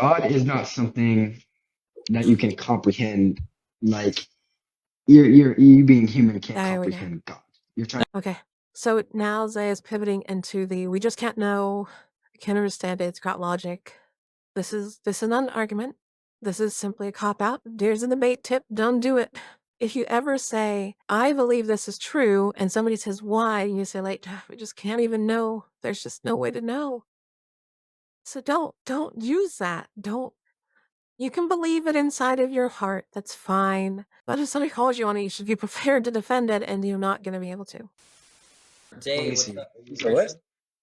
God is not something that you can comprehend. Like you being human can't There we go. comprehend God. You're trying. Okay. So now Zay is pivoting into the we just can't know, can't understand it, it's got logic. This is not an argument. This is simply a cop out. Here's an debate tip, don't do it. If you ever say, I believe this is true, and somebody says why, and you say like, we just can't even know. There's just no way to know. So don't use that. Don't You can believe it inside of your heart. That's fine. But if somebody calls you on it, you should be prepared to defend it, and you're not going to be able to. Let Jay, me what's see. up? Are you a So what? Christian?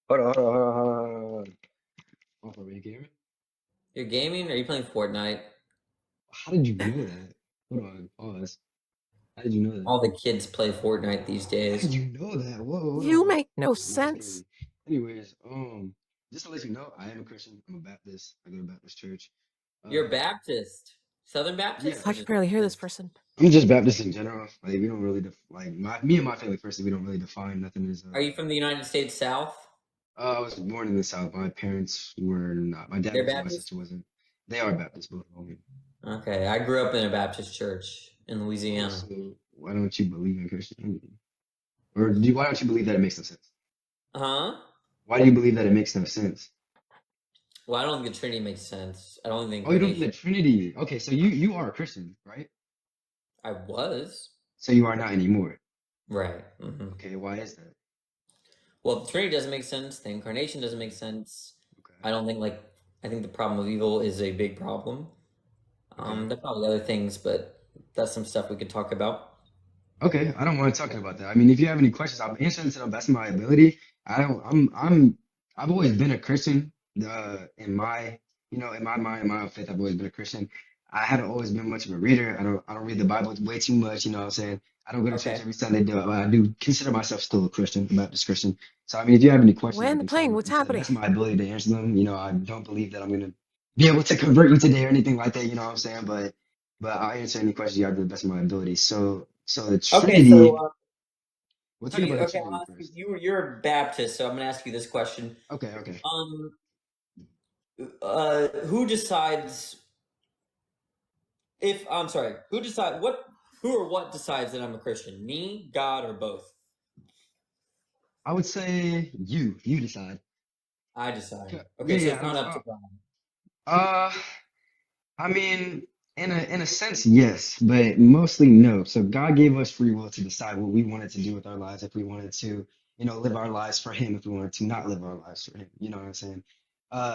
Hold on, hold on, hold on, hold on, hold on. Hold on, you can hear me? You're gaming or are you playing Fortnite? How did you know that? Hold on, pause. How did you know that? All the kids play Fortnite these How days. did you know that? Whoa, hold You on. make no I'm just sense. kidding. Anyways, just to let you know, I am a Christian. I'm a Baptist. I go to Baptist church. You're Uh, Baptist. Southern yeah, Baptist or I can just barely hear this Baptist? person. I'm just Baptist in general. Like we don't really like me and my family personally. We don't really define nothing as Are you from the United States South? I was born in the South. My parents were not. My dad They're was, my Baptist? sister wasn't. They are Baptist, both of them. Okay, I grew up in a Baptist church in Oh, Louisiana. so why don't you believe in Christianity? Or do you, why don't you believe that it makes no sense? Huh? Why do you believe that it makes no sense? Well, I don't think the Trinity makes sense. I don't think the Oh, you don't believe incarnation. the Trinity. Okay, so you are a Christian, right? I was. So you are not anymore. Right. Okay, why is that? Well, the Trinity doesn't make sense. The incarnation doesn't make sense. Okay, I don't think like I think the problem of evil is a big problem. okay, There are probably other things, but that's some stuff we could talk about. okay. I don't want to talk about that. I mean, if you have any questions, I'll answer them to the best of my ability. I don't. I've always been a Christian. In my, in my mind, in my faith, I've always been a Christian. I haven't always been much of a reader. I don't read the Bible way too much. You know what I'm saying? I don't go to church Okay. every Sunday, but I do consider myself still a Christian, a Baptist Christian. So I mean, if you have any questions, I Land the can try plane, my, what's to the happening? best of my ability to answer them. I don't believe that I'm gonna be able to convert you today or anything like that. You know what I'm saying? But I'll answer any questions you have to the best of my ability. So the Okay, so Trinity. We'll talk about the okay, Trinity I'll ask you, first. you're a Baptist, so I'm gonna ask you this question. Okay, okay. Um, who decides if I'm sorry, who or what decides that I'm a Christian? Me, God, or both? I would say you decide. I decide. Okay, Yeah, so yeah. it's not up to God. Uh, I mean, in a sense, yes, but mostly no. So God gave us free will to decide what we wanted to do with our lives. If we wanted to, live our lives for Him. If we wanted to not live our lives for Him. You know what I'm saying?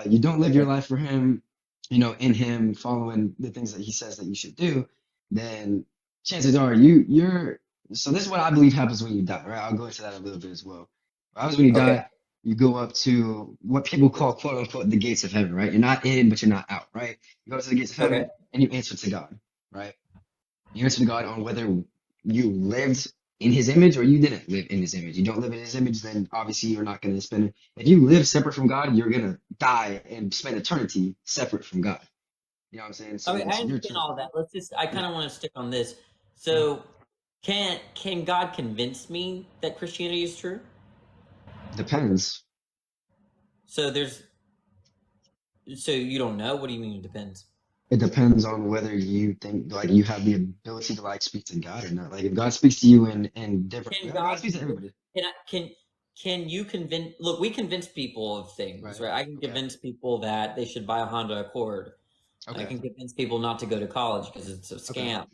You don't live your Okay. life for Him. In Him, following the things that He says that you should do, then chances are you're. So this is what I believe happens when you die. Right? I'll go into that a little bit as well. What happens when you Okay. die? You go up to what people call quote unquote the gates of heaven. Right? You're not in, but you're not out. Right? You go to the gates of Okay. heaven and you answer to God, right? You answer to God on whether you lived in His image or you didn't live in His image. You don't live in His image, then obviously you're not going to spend. If you live separate from God, you're going to die and spend eternity separate from God. You know what I'm saying? So Okay, I it's your understand choice. all that. Let's just I Yeah. kind of want to stick on this. Mhm. So, can God convince me that Christianity is true? Depends. So so you don't know? What do you mean it depends? It depends on whether you think like you have the ability to like speak to God or not. Like if God speaks to you in different, Can God God speaks to convince everybody, can I can you convince look, we convince people of things, right? right? I can Okay. convince people that they should buy a Honda Accord. I Okay. can convince people not to go to college because it's a Okay. scam.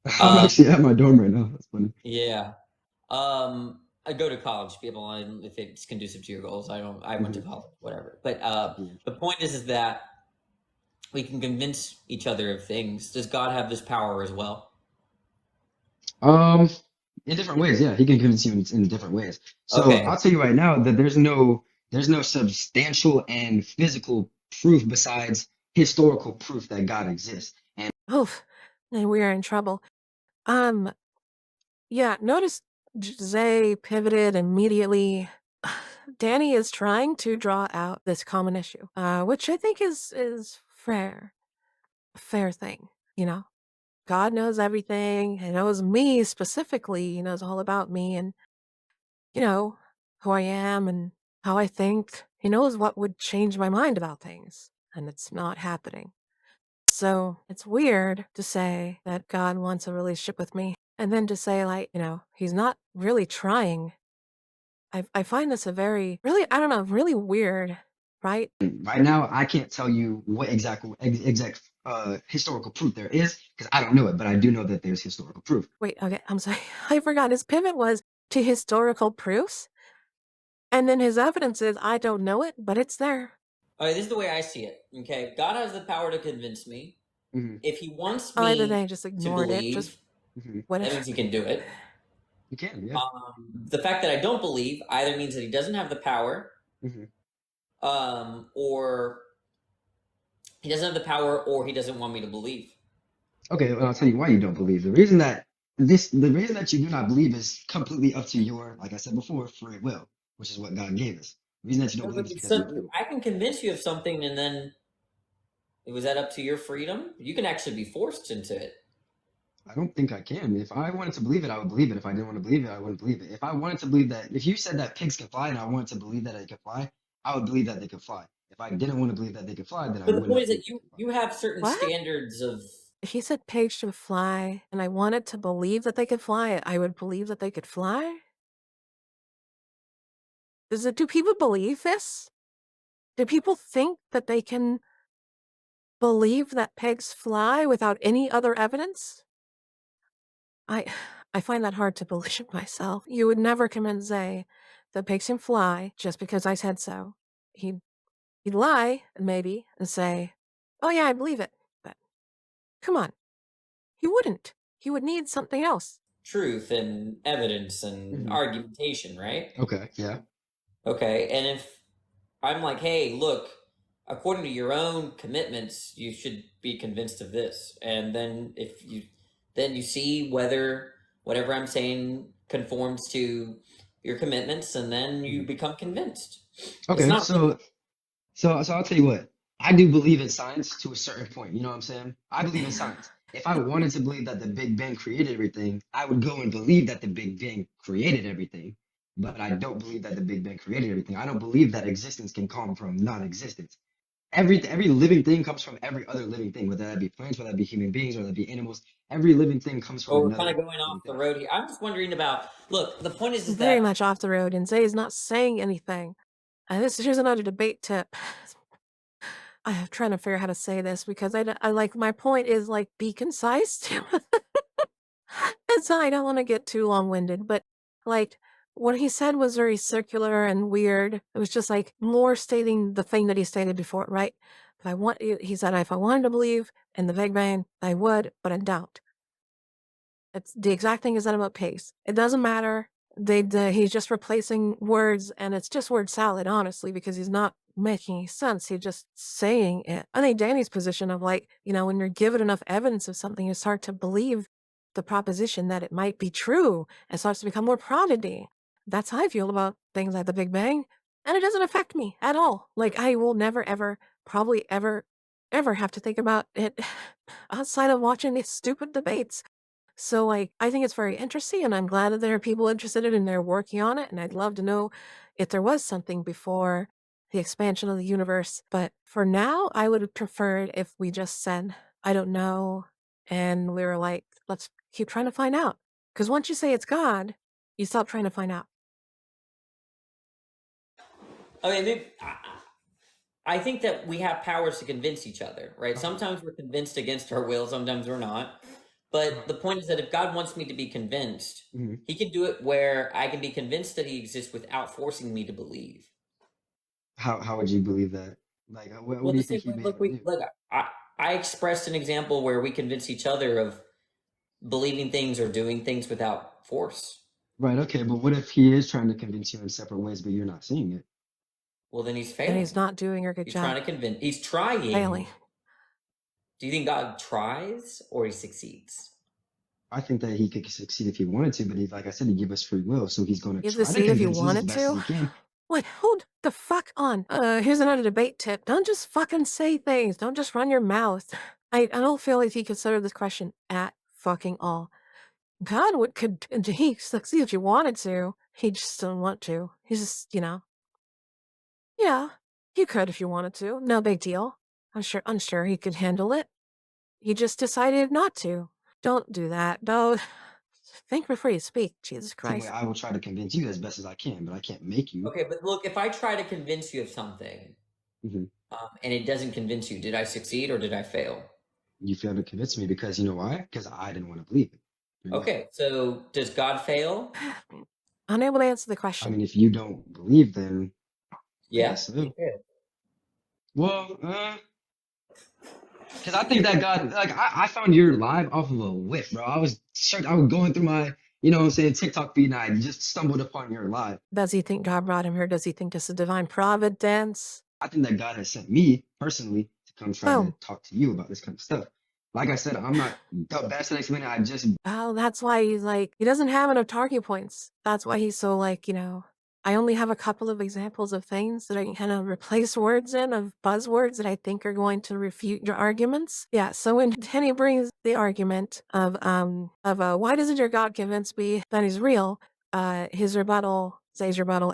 I'm Um, actually at my dorm right now. That's funny. yeah. I go to college, people, and if it's conducive to your goals, I don't. I went to Hmm. college, whatever. But Yeah. the point is that we can convince each other of things. Does God have this power as well? Um, in different ways, yeah, he can convince you in different ways. So Okay. I'll tell you right now that there's no substantial and physical proof besides historical proof that God exists. And Oof, and we are in trouble. Um, yeah, notice Zay pivoted immediately. Danny is trying to draw out this common issue, which I think is fair, a fair thing. You know, God knows everything. He knows me specifically. He knows all about me, and you know who I am and how I think. He knows what would change my mind about things. and it's not happening. So it's weird to say that God wants a relationship with me, and then to say, like, he's not really trying. I find this a very, really, I don't know, really weird, right? Right now, I can't tell you what exact historical proof there is because I don't know it, but I do know that there's historical proof. Wait, okay, I'm sorry. I forgot. His pivot was to historical proofs, and then his evidence is, I don't know it, but it's there. All right, this is the way I see it. Okay, God has the power to convince me. Hmm. If He wants Either me they just to ignored it, just believe, Hmm. that whatever. means He can do it. You can, yeah. The fact that I don't believe either means that He doesn't have the power, Hmm. or He doesn't have the power, or He doesn't want me to believe. Okay, well, I'll tell you why you don't believe. The reason that you do not believe is completely up to your, like I said before, free will, which is what God gave us. The reason that you don't No, believe but is because of your free will. I can convince you of something, and then was that up to your freedom? You can actually be forced into it. I don't think I can. If I wanted to believe it, I would believe it. If I didn't want to believe it, I wouldn't believe it. If I wanted to believe that, if you said that pigs can fly and I wanted to believe that they could fly, I would believe that they could fly. If I didn't want to believe that they could fly, then I But the would point not is believe that they could fly. you have certain What? standards of. If he said pigs should fly, and I wanted to believe that they could fly, I would believe that they could fly? Do people believe this? Do people think that they can believe that pigs fly without any other evidence? I find that hard to believe myself. You would never come and say that pigs can fly just because I said so. He'd lie, maybe, and say, oh yeah, I believe it. But come on, he wouldn't. He would need something else. Truth and evidence and Hmm. argumentation, right? Okay, yeah. Okay, and if I'm like, hey, look, according to your own commitments, you should be convinced of this, and then you see whether whatever I'm saying conforms to your commitments, and then you Hmm. become convinced. It's Okay, not really. so I'll tell you what. I do believe in science to a certain point. You know what I'm saying? I believe in science. If I wanted to believe that the Big Bang created everything, I would go and believe that the Big Bang created everything. But I don't believe that the Big Bang created everything. I don't believe that existence can come from non-existence. Every living thing comes from every other living thing, whether that be plants, whether that be human beings, whether that be animals. Every living thing comes from Well, we're kind another of going off living the thing. road here. I'm just wondering about. Look, the point is Very that much off the road, and Zay is not saying anything. Here's another debate tip. I'm trying to figure out how to say this because I like, my point is, like, be concise. And so I don't want to get too long-winded, but, like, what he said was very circular and weird. It was just like more stating the thing that he stated before, right? He said, if I wanted to believe in the Big Bang, I would, but I don't. It's the exact thing he said about pace. It doesn't matter. He's just replacing words, and it's just word salad, honestly, because he's not making any sense. He's just saying it. I think Danny's position of, like, when you're given enough evidence of something, you start to believe the proposition that it might be true and starts to become more prodigy. That's how I feel about things like the Big Bang, and it doesn't affect me at all. Like, I will never, ever, probably ever have to think about it outside of watching these stupid debates. So, like, I think it's very interesting, and I'm glad that there are people interested in it and they're working on it, and I'd love to know if there was something before the expansion of the universe. But for now, I would have preferred if we just said, I don't know, and we were like, let's keep trying to find out. Because once you say it's God, you stop trying to find out. I mean, I think that we have powers to convince each other, right? Uh-huh. Sometimes we're convinced against our will, sometimes we're not. But Uh-huh. the point is that if God wants me to be convinced, Hmm. He can do it where I can be convinced that He exists without forcing me to believe. How would you believe that? Like, what Well, do the you same think you'd way, be look, able to do? I expressed an example where we convince each other of believing things or doing things without force. Right, okay, but what if he is trying to convince you in separate ways, but you're not seeing it? Well, then He's Then he's failing. not doing a good He's job. trying to convince. He's Failing. trying. Do you think God tries or He succeeds? I think that he could succeed if he wanted to, but he, like I said, he give us free will, so he's going to You have to try to see it if you convince us as wanted best as to. he can. What? Hold the fuck on. Here's another debate tip. Don't just fucking say things. Don't just run your mouth. I don't feel like he considered this question at fucking all. God could he succeed if you wanted to. He just doesn't want to. He's just, yeah, you could if you wanted to. No big deal. I'm sure he could handle it. He just decided not to. Don't do that. Don't think before you speak. Jesus Same way Christ. I will try to convince you as best as I can, but I can't make you. Okay, but look, if I try to convince you of something Hmm. and it doesn't convince you, did I succeed or did I fail? You failed to convince me because you know why? Because I didn't want to believe it. There you go. Okay, so does God fail? Unable to answer the I question. mean, if you don't believe, then I Yeah, guess he so. failed. Well, because I think that God, like, I found your live off of a whip, bro. I was going through my, you know what I'm saying, TikTok feed, and I just stumbled upon your live. Does he think God brought him here? Does he think this is divine providence? I think that God has sent me personally to come try to Boom. talk to you about this kind of stuff. Like I said, I'm not the best at explaining. I just Well, that's why he's like, he doesn't have enough talking points. That's why he's so like, I only have a couple of examples of things that I can kind of replace words in, of buzzwords that I think are going to refute your arguments. Yeah, so when Henny brings the argument of why doesn't your God convince me that he's real? Zay's rebuttal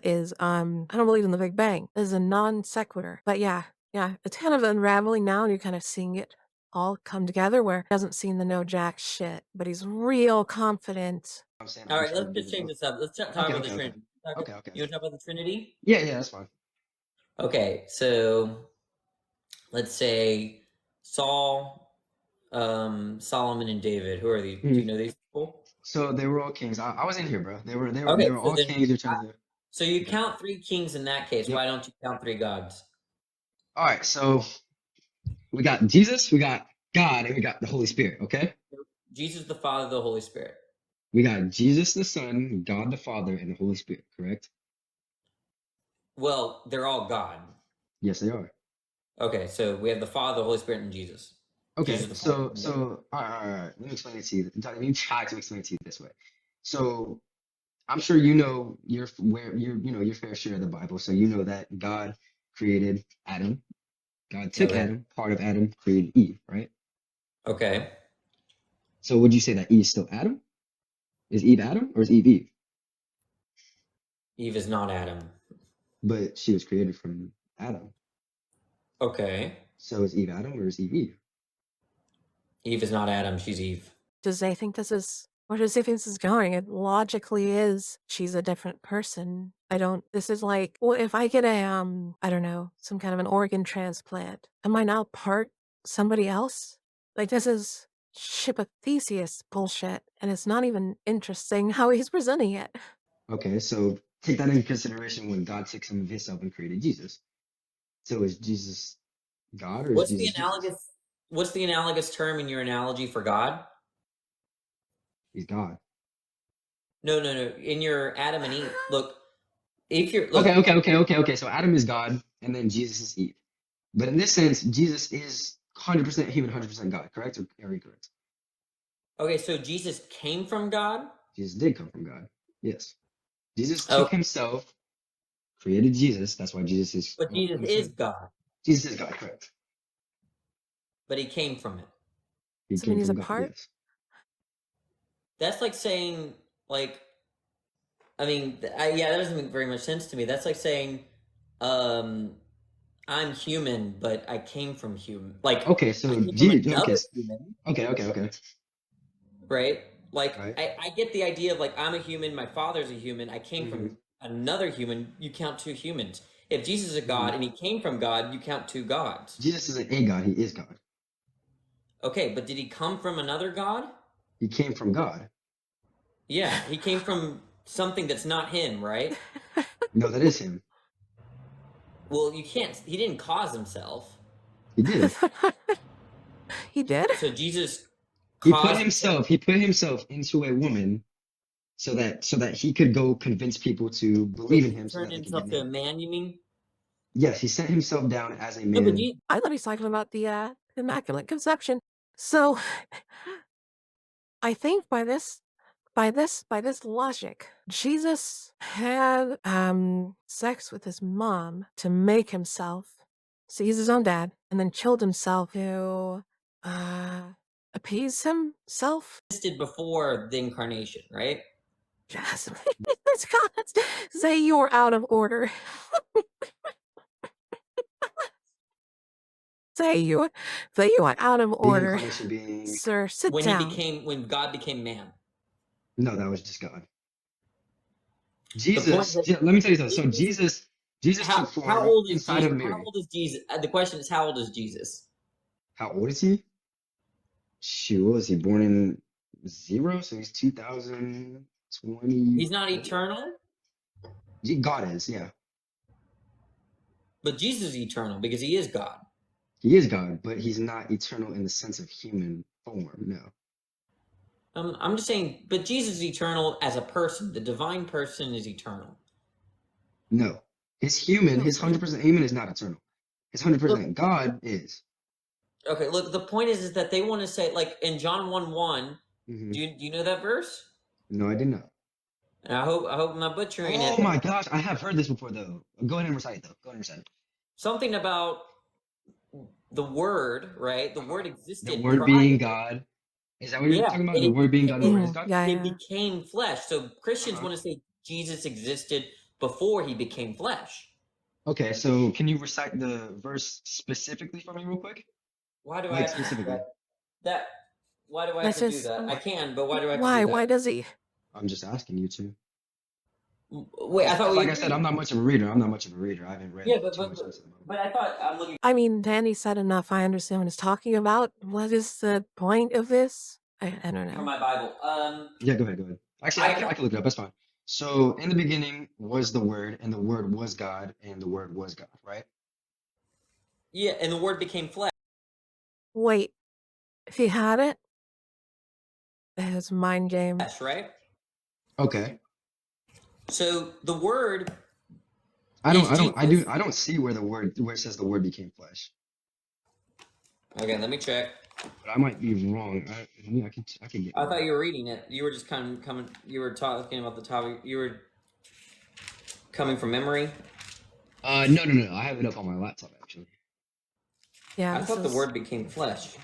is, I don't believe in the Big Bang. This is a non sequitur. But yeah, it's kind of unraveling now, and you're kind of seeing it all come together where he hasn't seen the no jack shit, but he's real confident. I'm saying All I'm right, trying to let's do just the change book. this up. Let's talk Okay, about the okay, okay, Trinity. okay, okay. You want to talk about the Trinity? Yeah, that's fine. Okay, so let's say Saul, Solomon, and David. Who are these? Do you Mhm. know these people? So they were all kings. I was in here, bro. They Okay, were so all then, kings. You're trying to. so you Okay. count three kings in that case. Yep. Why don't you count three gods? All right. So we got Jesus, we got God, and we got the Holy Spirit. Okay. Jesus, the Father, the Holy Spirit. We got Jesus the Son, God the Father, and the Holy Spirit. Correct? Well, they're all God. Yes, they are. Okay, so we have the Father, the Holy Spirit, and Jesus. Okay. Jesus, the Father. So all right, all right, all right. Let me explain it to you. Let me try to explain it to you this way. So I'm sure you know your fair share of the Bible. So you know that God created Adam. God took Okay. Adam, part of Adam created Eve, right? Okay. So would you say that Eve is still Adam? Is Eve Adam or is Eve Eve? Eve is not Adam. But she was created from Adam. Okay. So is Eve Adam or is Eve Eve? Eve is not Adam. She's Eve. Does they think this is, where does they think this is going? It logically is, she's a different person. This is like, well, if I get I don't know, some kind of an organ transplant, am I now part somebody else? Like, this is ship of Theseus bullshit, and it's not even interesting how he's presenting it. Okay, so take that into consideration when God took some of himself and created Jesus. So is Jesus God or is What's the Jesus Jesus? analogous? What's the analogous term in your analogy for God? He's God. No, no, no. In your Adam and Eve. Look, if you're Okay, look. okay, okay, okay, okay. So Adam is God and then Jesus is Eve. But in this sense, Jesus is 100% human, 100% God, correct or incorrect? Okay, so Jesus came from God. Jesus did come from God. Yes. Jesus took Okay, himself, created Jesus. That's why Jesus is but Jesus on the is same. God, Jesus is God, correct. but he came from it. He So when came he's from God, apart, yes. That's like saying, like, I mean, yeah, that doesn't make very much sense to me. That's like saying, um, I'm human, but I came from human. Like, Okay, I so came from Jesus, okay, another human, okay. right? Like, All right. I get the idea of like, I'm a human, my father's a human, I came Mm-hmm, from another human, you count two humans. If Jesus is a mm-hmm. God and he came from God, you count two gods. Jesus isn't a God, he is God. Okay, but did he come from another God? He came from God. Yeah, he came from something that's not him, right? No, that is him. Well, you can't, he didn't cause himself. He did. he did? So Jesus He put caused himself. himself into a woman so that he could go convince people to So believe in he him so turned that they could get in himself to a heaven. man, you mean? Yes, he sent himself down as a No, but man. I thought he's talking about the Immaculate Conception. So I think by this logic, Jesus had sex with his mom to make himself, so he's his own dad, and then killed himself to uh appease himself. Existed before the incarnation, right? Yes. Let's say you're out of order. you are out of The order. incarnation being Sir, sit when down. when God became man. no, that was just God. The point Jesus, that let me tell you something. So Jesus, Jesus took how form old is inside Jesus? of How Mary. old is Jesus? The question is, how old is Jesus? How old is he? Shoot, what was he born in zero? So he's 2020. He's not eternal, God is, yeah. but Jesus is eternal because he is God. He is God, but he's not eternal in the sense of human form. No. I'm just saying, but Jesus is eternal as a person. The divine person is eternal. No. His human, No, his sir. 100% human is not eternal. His 100% God is. Okay, look, the point is that they want to say, like in John 1:1, Hmm. do you know that verse? No, I did not. And I hope I'm not butchering it. Oh my gosh, I have heard this before though. Go ahead and recite it though. Go ahead and recite it. Something about the word, right? The word The existed word being prior. God. Is that what you're Yeah, talking about? and The word being God, the word is Mm, God? yeah, it yeah. became flesh. So Christians Uh-huh. want to say Jesus existed before he became flesh. Okay, so can you recite the verse specifically for me real quick? Why do I Like have to do that? specifically. That why do I have That's to do just that? I can, but why do I have to do why? Why that? does he? I'm just asking you to. Wait, I thought Because we like I said, I'm agreed. not much of a reader. I'm not much of a reader. I haven't read Yeah, too much into the Bible. but I thought I'm looking I mean, Danny said enough. I understand what he's talking about. What is the point of this? I don't for know. my Bible. Yeah, go ahead, go ahead. Actually, I I thought can look it up. That's fine. So in the beginning was the Word, and the Word was God, and the Word was God, right? yeah, and the word became flesh, Wait, if he had it, it's a mind game. right? Okay. So the word is Jesus. I don't see where where it says the Word became flesh. Okay, let me check. But I might be wrong. I mean, I can get I thought wrong. you were reading it. You were just kind of coming. You were talking about the topic. You were coming from memory. No, no, no. I have it up on my laptop actually. Yeah, I this thought the is word became flesh.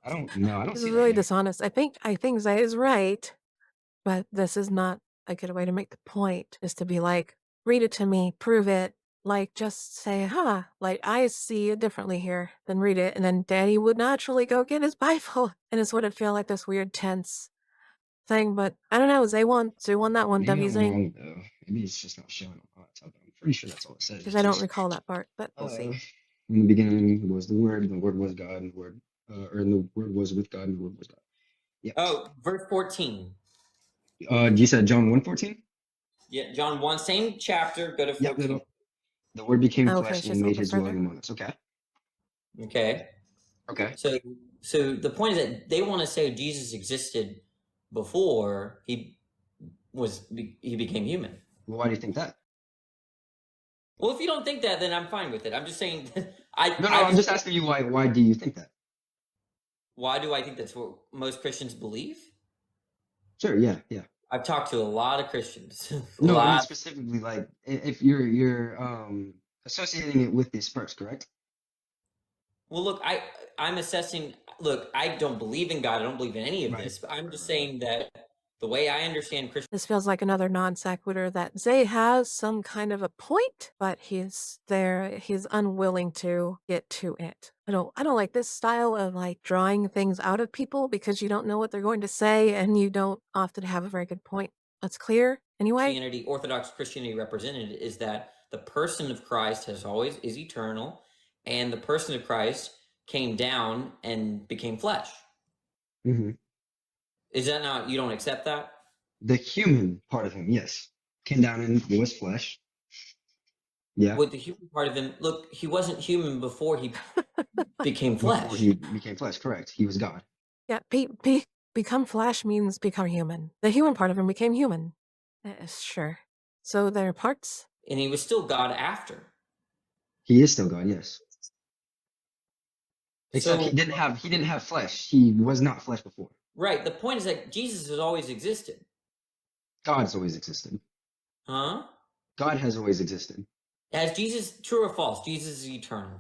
I don't know. I don't this see is that really here. dishonest. I think Zay is right, but this is not a good way to make the point. Is to be like, read it to me, prove it. Like, just say, huh, like I see it differently here. Then read it, and then Daddy would naturally go get his Bible, and it wouldn't feel like this weird tense thing. But I don't know. Zay won that one. Maybe W I'm Zing, wrong though. Maybe it's just not showing on my laptop. I'm pretty sure that's all it says. because It's I don't just recall that part. But we'll see. in the beginning was the Word was God, and the Word and the Word was with God, and the Word was God. Yep. Oh, verse 14. You said John 1:14? Yeah, John 1, same chapter, go to Yep, 14. the Word became Okay, flesh it's and just a made little bit his dwelling further. among us. Okay. Okay. Okay. So the point is that they want to say Jesus existed before he became human. Well, why do you think that? Well, if you don't think that, then I'm fine with it. I'm just saying No, no, I I'm just just asking you why do you think that? why do I think that's what most Christians believe? Sure, yeah, yeah. I've talked to a lot of Christians. A No, I mean lot. specifically like if you're associating it with this first, correct? Well, look, I'm assessing. Look, I don't believe in God. I don't believe in any of Right. this. But I'm just saying that the way I understand Christian. This feels like another non sequitur that Zay has some kind of a point, but he's unwilling to get to it. I don't like this style of like drawing things out of people because you don't know what they're going to say and you don't often have a very good point. That's clear anyway. Christianity, Orthodox Christianity represented is that the person of Christ is eternal, and the person of Christ came down and became flesh. Hmm. Is that not, you don't accept that? The human part of him, yes, came down and was flesh. Yeah, With the human part of him, look, he wasn't human before he became before flesh. he became flesh, correct. He was God. Yeah, become flesh means become human. The human part of him became human. Sure. So there are parts. And he was still God after. He is still God, yes. Except So, he didn't have flesh. He was not flesh before. right, the point is that Jesus has always existed. God's always existed. Huh? God has always existed. As Jesus, true or false? Jesus is eternal.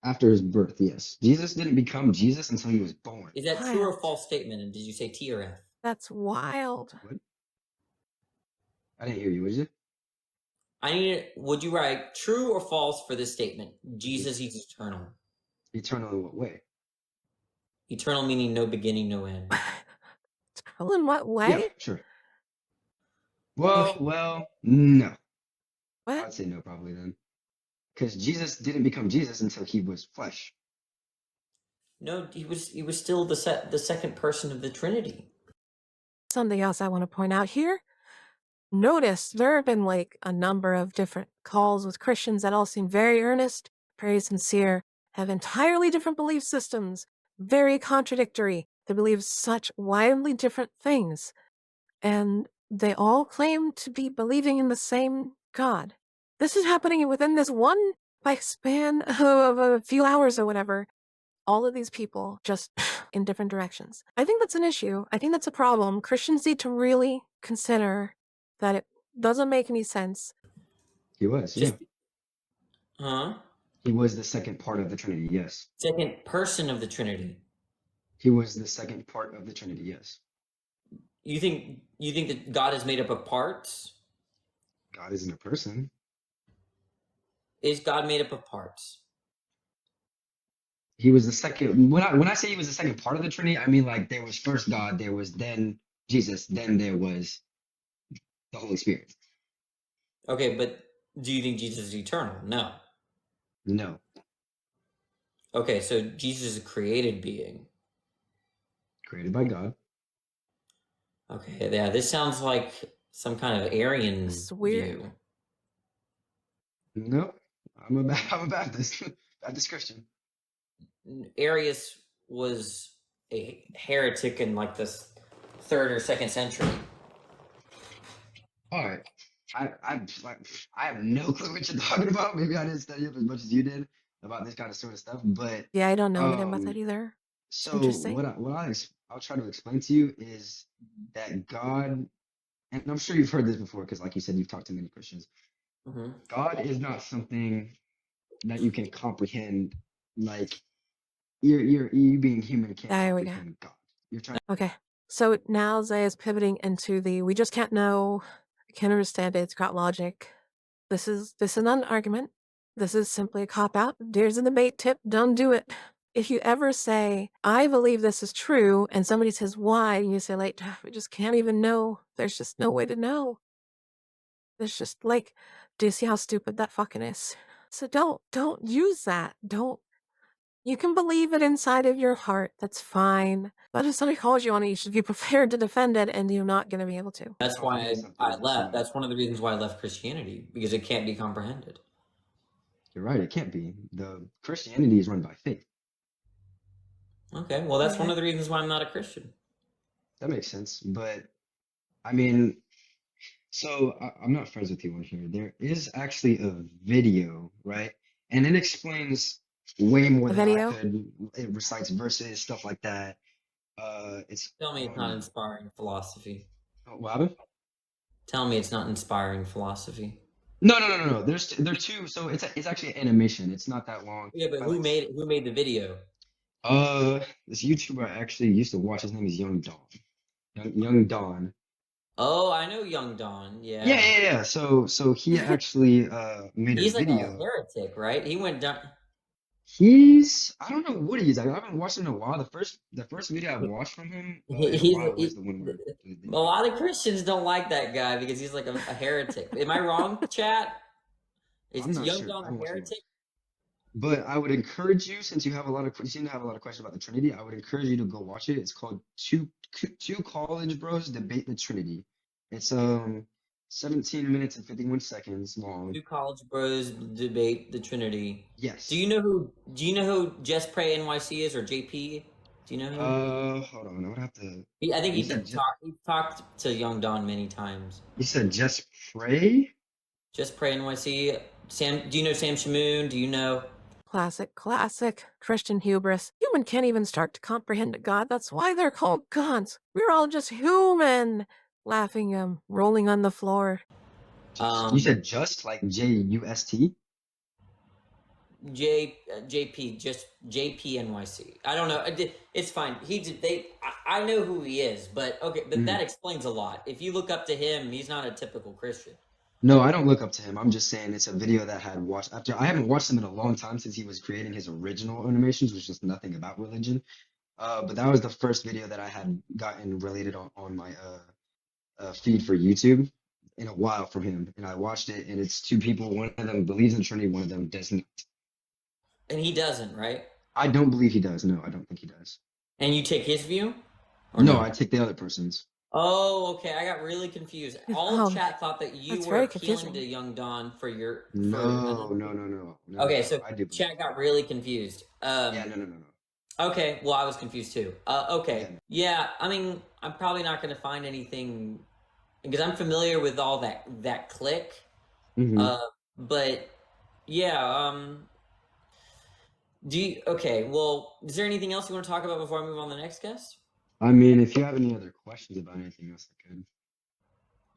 After his birth, yes. Jesus didn't become Jesus until he was born. Is that true or Wild. false statement? And did you say T or F? That's wild. What? I didn't hear you, was you? Would you write true or false for this statement? Jesus is eternal. Eternal in what way? Eternal meaning no beginning, no end. Eternal in what Yeah, way? sure. Okay. Well, no. What? I'd say no probably then. Because Jesus didn't become Jesus until he was flesh. No, he was still the second person of the Trinity. Something else I want to point out here. Notice there have been like a number of different calls with Christians that all seem very earnest, very sincere, have entirely different belief systems, very contradictory. They believe such wildly different things. And they all claim to be believing in the same God. This is happening within this one like span of a few hours or whatever. All of these people just in different directions. I think that's an issue. I think that's a problem. Christians need to really consider that it doesn't make any sense. He was, yeah. Just huh? He was the second part of the Trinity, yes. Second person of the Trinity. He was the second part of the Trinity, yes. You think that God is made up of parts? God isn't a person. Is God made up of parts? He was the second. When I say he was the second part of the Trinity, I mean like there was first God, there was then Jesus, then there was the Holy Spirit. Okay, but do you think Jesus is eternal? No. No, Okay, so Jesus is a created being. created by God. Okay, yeah, this sounds like some kind of Aryan This is weird. view. No, I'm a Baptist, Baptist Christian. Arius was a heretic in like the 3rd or 2nd century. All right, I have no clue what you're talking about. Maybe I didn't study up as much as you did about this kind of sort of stuff, but Yeah, I don't know anything about that um, either. so Interesting. I'll try to explain to you is that God, and I'm sure you've heard this before because, like you said, you've talked to many Christians. Mm-hmm. God is not something that you can comprehend. Like you being human can't There we go. comprehend God. You're trying. Okay. So now Zay is pivoting into the we just can't know, can't understand it, it's got logic. This is not an argument. This is simply a cop-out. There's an debate tip, don't do it. If you ever say, I believe this is true, and somebody says, why? And you say, like, we just can't even know. There's just no way to know. There's just, like, do you see how stupid that fucking is? So don't use that. You can believe it inside of your heart. That's fine. But if somebody calls you on it, you should be prepared to defend it, and you're not going to be able to. That's why Comprehend I something that's left. not. That's one of the reasons why I left Christianity, because it can't be comprehended. You're right. It can't be. The Christianity is run by faith. Okay, well, that's one Okay. of the reasons why I'm not a Christian. That makes sense. But I mean, so I'm not friends with you on here. There is actually a video, right? And it explains way more A than I video? could. It recites verses, stuff like that. It's Tell me it's not inspiring philosophy. what happened? Tell me it's not inspiring philosophy. No. There are two. So it's actually an animation. It's not that long. Yeah, but But like, who made the video? this YouTuber I actually used to watch. His name is Young Dawn. Young Dawn. Oh, I know Young Don. Yeah, Yeah. yeah, yeah. So he actually made a He's like a video. heretic, right? He went down. I don't know what he is. I haven't watched him in a while. The first video I've watched from him in a He's while was the one where a lot of Christians don't like that guy because he's like a heretic. Am I wrong, chat? Is I'm not Young sure. I Don haven't a watched him. heretic? But I would encourage you, since you seem to have a lot of questions about the Trinity, I would encourage you to go watch it. It's called Two College Bros Debate the Trinity. It's 17 minutes and 51 seconds long. Two college bros debate the Trinity. Yes. Do you know who Just Pray NYC is, or JP? Do you know who? Hold on. I would have to. I think You he said talked to Young Don many times. you said just pray. Just Pray NYC. Sam, do you know Sam Shamoon? Do you know? Classic Christian hubris. Human can't even start to comprehend a God. That's why they're called gods. We're all just human. Laughing, rolling on the floor. You said just like JUST. JP, just JP NYC. I don't know. It's fine. I know who he is, but okay, but that explains a lot. If you look up to him, he's not a typical Christian. No, I don't look up to him. I'm just saying it's a video that I had watched after. I haven't watched him in a long time since he was creating his original animations, which is nothing about religion. But that was the first video that I had gotten related on my feed for YouTube in a while from him, and I watched it, and it's two people. One of them believes in the Trinity, one of them doesn't. And he doesn't, right? I don't believe he does. No, I don't think he does. And you take his view, or No, I no? take the other person's. Oh, okay. I got really confused. All of Oh, chat thought that you that's were very appealing to confusing. young Don for your for No, another. no, no, no, no, no, Okay, no. so I do believe chat that. got really confused. Yeah, no, no, no, no. Okay. Well, I was confused too. Yeah, Okay. no. Yeah. I mean, I'm probably not going to find anything because I'm familiar with all that click. Hmm. Uh, but yeah. Do you? Okay. Well, is there anything else you want to talk about before I move on to the next guest? I mean, if you have any other questions about anything else, I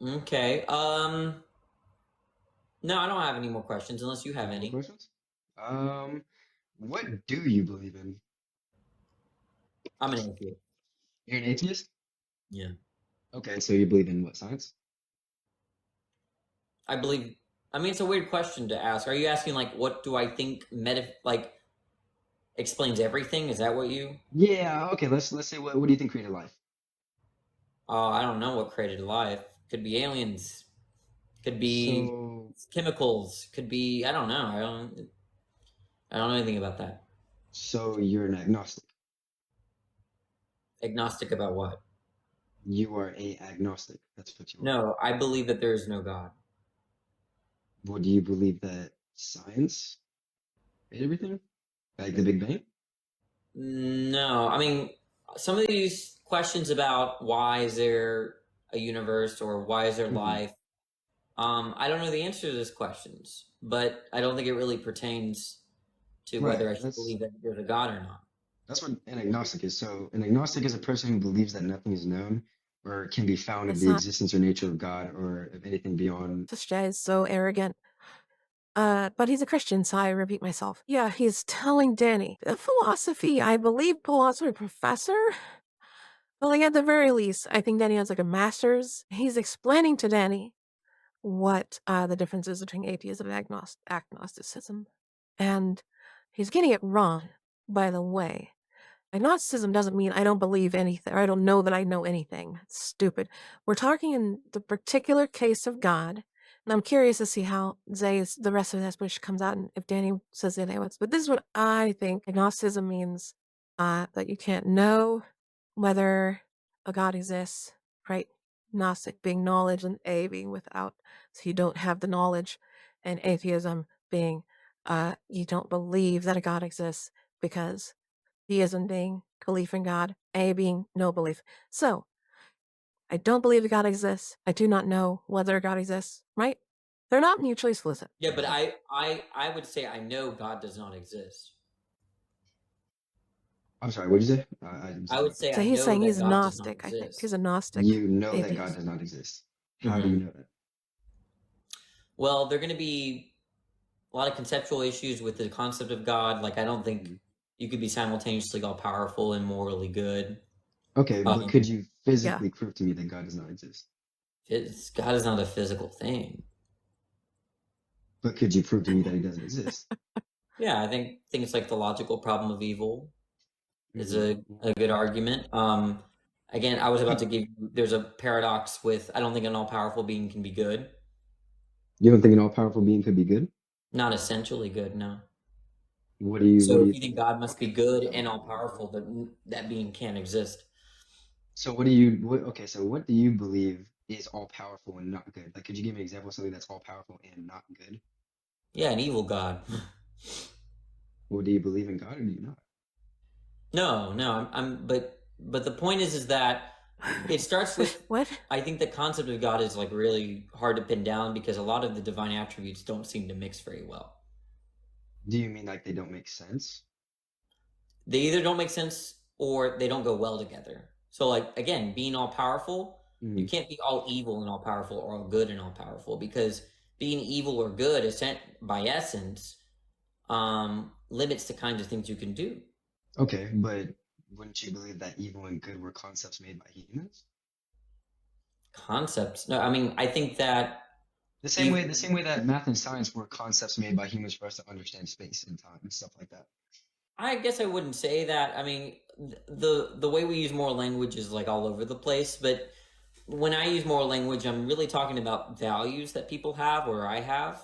could. Okay. No, I don't have any more questions unless you have No more any. questions? What do you believe in? I'm an atheist. You're an atheist? Yeah. Okay, so you believe in what, science? I believe. I mean, it's a weird question to ask. Are you asking like, what do I think like explains everything? Is that what you? Yeah, okay, let's say what do you think created life? I don't know what created life. Could be aliens. Could be So chemicals. Could be. I don't know. I don't know anything about that. so you're an agnostic. Agnostic about what? You are a agnostic. That's what you are. No, I believe that there is no God. Well, do you believe that science made everything? Like the Big Bang? No, I mean, some of these questions about why is there a universe or why is there Hmm. life, I don't know the answer to those questions, but I don't think it really pertains to Right. whether I should believe that there's a God or not. That's what an agnostic is. So an agnostic is a person who believes that nothing is known or can be found of It's the not. existence or nature of God or of anything beyond. This guy is so arrogant. But he's a Christian, so I repeat myself. Yeah, he's telling Danny, philosophy, I believe philosophy professor? Well, like, at the very least, I think Danny has like a master's. He's explaining to Danny what the difference is between atheism and agnosticism. And he's getting it wrong, by the way. Agnosticism doesn't mean I don't believe anything, or I don't know that I know anything. It's stupid. We're talking in the particular case of God, and I'm curious to see how the rest of this wish comes out, and if Danny says anything else. But this is what I think agnosticism means: that you can't know whether a God exists, right? Gnostic being knowledge, and A being without, so you don't have the knowledge, and atheism being you don't believe that a God exists because theism being belief in God, A being no belief. So, I don't believe that God exists. I do not know whether God exists, right? They're not mutually exclusive. Yeah, but I would say I know God does not exist. I'm sorry, what did you say? I didn't I would understand. say So I he's know saying that he's God does not Gnostic, I think. He's exist. a Gnostic You know that God atheist. does not exist. How do Hmm. you know that? Well, there are going to be a lot of conceptual issues with the concept of God. Like, I don't think Mhm. you could be simultaneously all powerful and morally good. Okay, but could you Yeah. physically prove to me that God does not exist? God is not a physical thing. But could you prove to me that he doesn't exist? Yeah, I think things like the logical problem of evil is Hmm. a good argument. Again, I was about to give you, there's a paradox with, I don't think an all powerful being can be good. You don't think an all-powerful being could be good? Not essentially good, no. What So do if you you think think? God must be Okay, good and all powerful, then that being can't exist. so what do you okay, so what do you believe is all-powerful and not good? Like, could you give me an example of something that's all-powerful and not good? Yeah, an evil God. Well, do you believe in God or do you not? No, but the point is that it starts with, What? I think the concept of God is like really hard to pin down because a lot of the divine attributes don't seem to mix very well. Do you mean like they don't make sense? They either don't make sense or they don't go well together. So like again, being all powerful, you Mhm. can't be all evil and all powerful or all good and all powerful because being evil or good is by essence limits the kinds of things you can do. Okay, but wouldn't you believe that evil and good were concepts made by humans? Concepts. No, I mean I think that The same way that math and science were concepts made by humans for us to understand space and time and stuff like that. I guess I wouldn't say that. I mean, the way we use moral language is like all over the place, but when I use moral language, I'm really talking about values that people have or I have,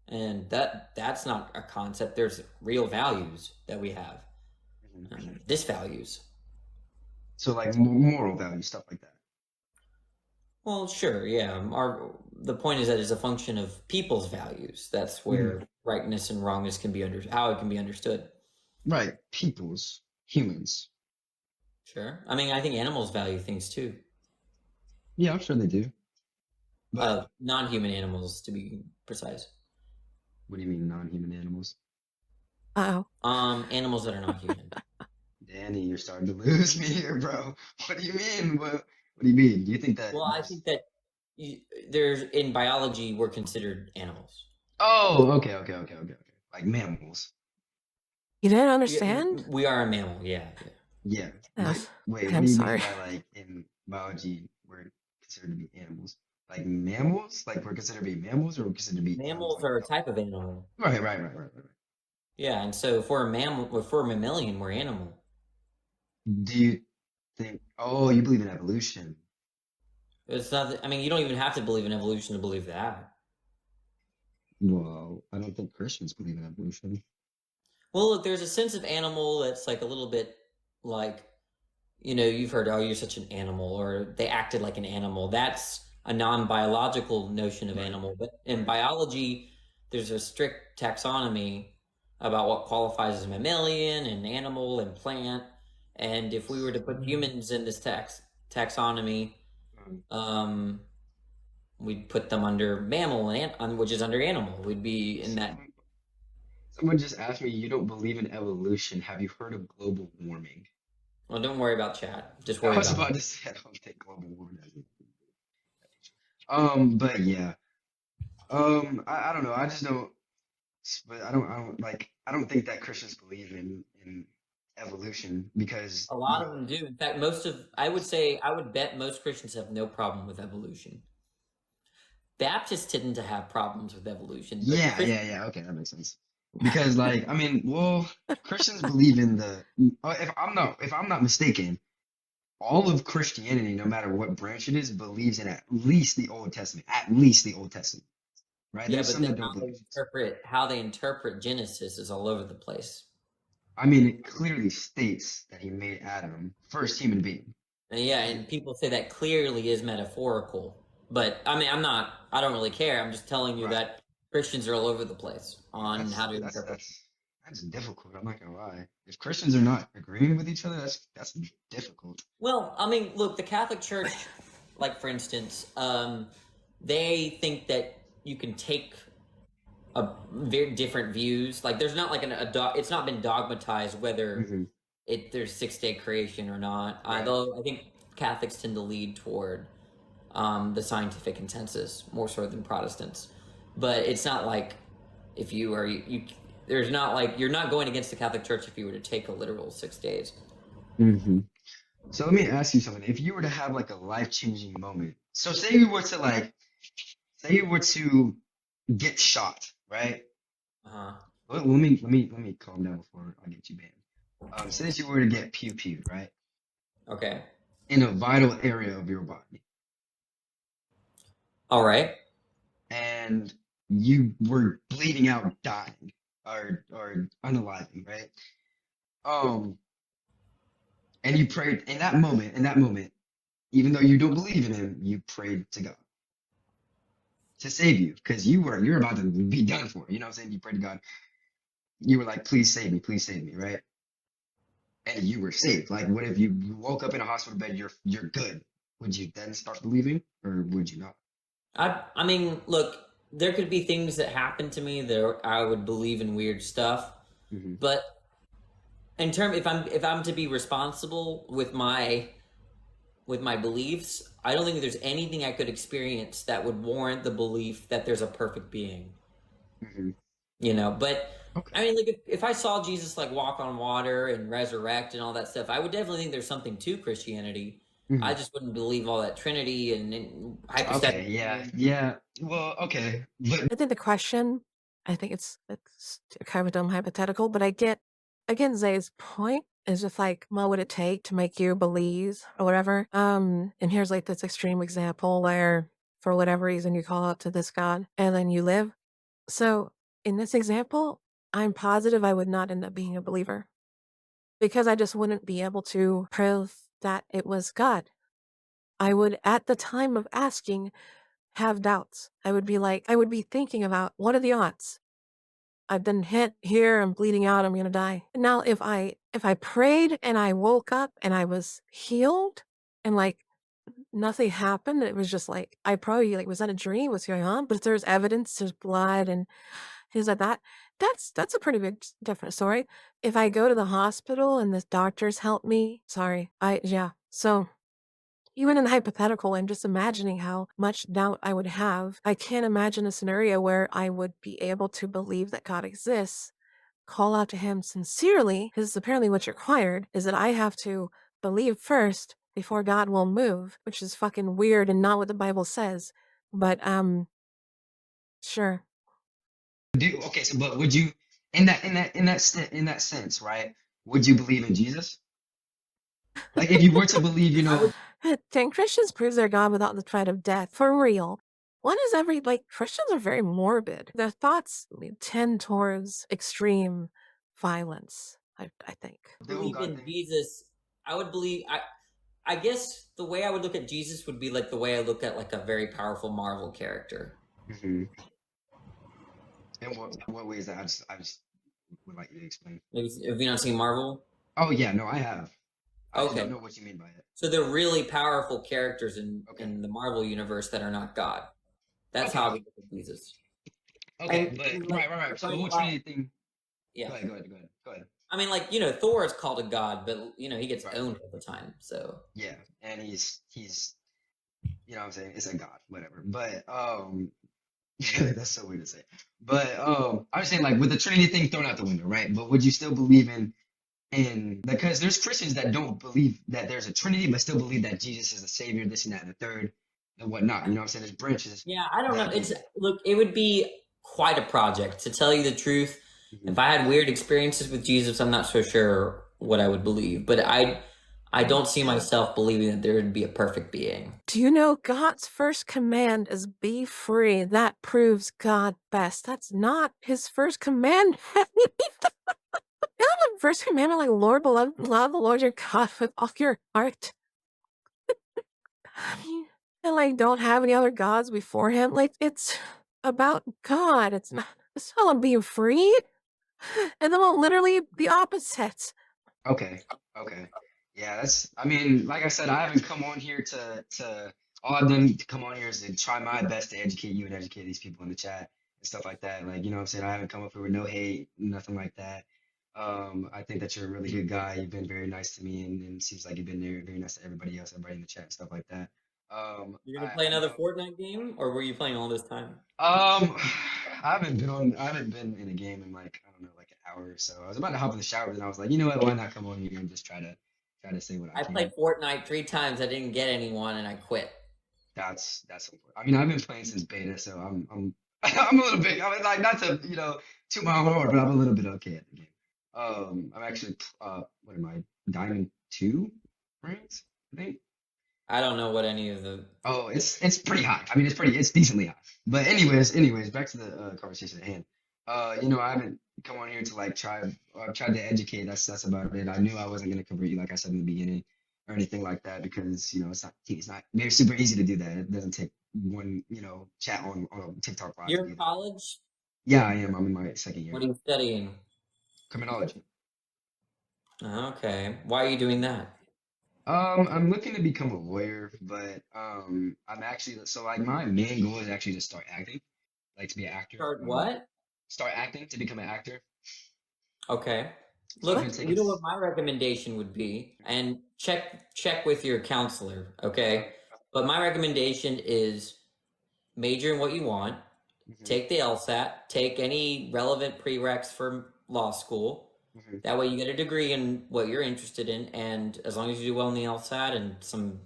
and that's not a concept. There's real values that we have, Mhm. disvalues. So like moral values, stuff like that. Well, sure, yeah. Our the point is that it's a function of people's values. That's Mhm. where rightness and wrongness can be how it can be understood. Right. Peoples, humans. Sure. I mean, I think animals value things too. Yeah, I'm sure they do. But Non-human animals, to be precise. what do you mean non-human animals? Uh-oh. Animals that are not human. Danny, you're starting to lose me here, bro. What do you mean? What do you mean? Do you think that Well, I there's think that there's in biology we're considered animals. Oh, okay. Like mammals. You didn't Yeah, understand? we are a mammal. Yeah, yeah. Yeah. Ugh, Wait, what I'm do you mean sorry. by like in biology we're considered to be animals? Like mammals? Like we're considered to be mammals or we're considered to be animals Mammals like are a dogs? type of animal. Right. Yeah, and so if we're a mammal, if we're a mammalian, we're animal. Do you think, oh, you believe in evolution? It's not. I mean, you don't even have to believe in evolution to believe that. Well, I don't think Christians believe in evolution. Well, look, there's a sense of animal that's like a little bit like, you've heard, oh, you're such an animal, or they acted like an animal. That's a non-biological notion of Right, animal. But in right. biology, there's a strict taxonomy about what qualifies as a mammalian and animal and plant. And if we were to put So, humans in this taxonomy, um, um, we'd put them under mammal which is under animal. We'd be in that. someone, someone just asked me, you don't believe in evolution. Have you heard of global warming? Well, don't worry about chat. Just I worry was about about me. to say I don't think global warming has anything to do with but yeah. I don't know. I just don't. But I don't think that Christians believe in evolution because A lot of them do. In fact, I would bet most Christians have no problem with evolution. Baptists tend to have problems with evolution, but yeah. Okay, that makes sense. Because like I mean, well, Christians believe in the. If I'm not mistaken, all of Christianity, no matter what branch it is, believes in at least the Old Testament. At least the Old Testament, right? yeah, There's but some then that don't believe it. how they interpret Genesis is all over the place. I mean, it clearly states that he made Adam first human being. And yeah, and people say that clearly is metaphorical. But I mean, I don't really care. I'm just telling you Right. that Christians are all over the place on That's how to that's interpret. that's that's difficult. I'm not gonna lie. If Christians are not agreeing with each other, that's difficult. Well, I mean, look, the Catholic Church, like for instance, they think that you can take a very different views. Like there's not like it's not been dogmatized whether Hmm. there's 6 day creation or not. Right. Though I think Catholics tend to lead toward the scientific consensus more so than Protestants. But it's not like if you are there's not like you're not going against the Catholic Church if you were to take a literal 6 days. Hmm. So let me ask you something. If you were to have like a life-changing moment, so say you were to get shot, right? Uh huh. Let me calm down before I get you banned. Say that you were to get pew pew, right? Okay. In a vital area of your body, All right. and you were bleeding out, dying, or unaliving, right? Um, and you prayed in that moment, even though you don't believe in him, you prayed to God to save you because you're about to be done for. You know what I'm saying? You prayed to God. You were like, please save me, right? And you were saved. Like, what if you woke up in a hospital bed? You're good. Would you then start believing, or would you not? I mean, look, there could be things that happen to me that I would believe in weird stuff, Hmm. but if I'm to be responsible with my beliefs, I don't think there's anything I could experience that would warrant the belief that there's a perfect being. Hmm. But Okay. I mean, like if I saw Jesus like walk on water and resurrect and all that stuff, I would definitely think there's something to Christianity. I just wouldn't believe all that Trinity and hypostatic. Okay, yeah. Well, okay, but I think the question, I think it's kind of a dumb hypothetical, but I get again Zay's point is just like, what would it take to make you believe or whatever? And here's like this extreme example where for whatever reason you call out to this God and then you live. So in this example, I'm positive I would not end up being a believer because I just wouldn't be able to prove that it was God. I would, at the time of asking, have doubts. I would be thinking about what are the odds? I've been hit here, I'm bleeding out, I'm gonna die. Now if I prayed and I woke up and I was healed and like nothing happened, it was just like I probably like was that a dream? What's going on? But if there's evidence, there's blood and things like that, that's a pretty big different story. If I go to the hospital and the doctors help me, sorry, yeah. So even in the hypothetical, I'm just imagining how much doubt I would have. I can't imagine a scenario where I would be able to believe that God exists, call out to him sincerely, because apparently what's required is that I have to believe first before God will move, which is fucking weird and not what the Bible says. But sure. okay, so but would you in that sense, right? Would you believe in Jesus? Like if you were to believe, I would. Can Christians prove their God without the threat of death? For real. One is Christians are very morbid. Their thoughts tend towards extreme violence, I think. the whole Believe God in thing. Jesus. I would believe. I guess the way I would look at Jesus would be like the way I look at like a very powerful Marvel character. Hmm. And what way is that? I just would like you to explain. Maybe have you not seen Marvel? Oh yeah, no, I have. I just don't Okay, know what you mean by it. so they're really powerful characters in Okay. in the Marvel universe that are not God. That's how I Okay. would look at Jesus. Okay, And but like right. So the talking whole about, Trinity thing. yeah. Go ahead. I mean, like Thor is called a god, but he gets Right. owned all the time. So Yeah, and he's what I'm saying, it's a God, whatever. But that's so weird to say. But I was saying like with the Trinity thing thrown out the window, right? But would you still believe in because there's Christians that don't believe that there's a Trinity, but still believe that Jesus is the Savior, this and that, and the third, and whatnot. You know what I'm saying? There's branches yeah, I don't know. that believe It's that. look, it would be quite a project to tell you the truth. Hmm. If I had weird experiences with Jesus, I'm not so sure what I would believe. But I don't see myself believing that there would be a perfect being. Do you know God's first command is be free? That proves God best. That's not his first command. Isn't the first commandment like Lord beloved, love the Lord your God with all your heart? And like don't have any other gods before him. Like it's about God. It's not about being free. And then literally the opposite. Okay. Okay. Yeah, I mean, like I said, I haven't come on here to all I've done to come on here is to try my best to educate you and educate these people in the chat and stuff like that. Like, you know what I'm saying? I haven't come up here with no hate, nothing like that. I think that you're a really good guy. You've been very nice to me and it seems like you've been very nice to everybody else, everybody in the chat and stuff like that. You're gonna play I another know. Fortnite game, or were you playing all this time? I haven't been in a game in like, I don't know, like an hour or so. I was about to hop in the shower, then I was like, you know what, why not come on here and just try to say what I I played can. Fortnite 3 times. I didn't get anyone, and I quit. That's important. I mean, I've been playing since beta, so I'm I'm a little bit. I mean, like not to toot my own horn, but I'm a little bit okay at the game. I'm actually what am I? Diamond two ranks, I think. I don't know what any of the. Oh, it's pretty high. I mean, it's decently high. But anyways, back to the conversation at hand. I haven't come on here to like try. I've tried to educate. That's about it. I knew I wasn't gonna convert you, like I said in the beginning, or anything like that, because it's not very super easy to do that. It doesn't take one chat on a TikTok live to You're in do that. college. Yeah, I am. I'm in my second What year, are you studying? criminology. Okay. Why are you doing that? I'm looking to become a lawyer, but I'm actually so like my main goal is actually to start acting, like to be an actor. Start what? Start acting to become an actor. Okay. So I've Look, been taking. you know what my recommendation would be, and check with your counselor, okay? But my recommendation is major in what you want, Mhm, take the LSAT, take any relevant prereqs for law school. mhm. That way you get a degree in what you're interested in, and as long as you do well in the LSAT and some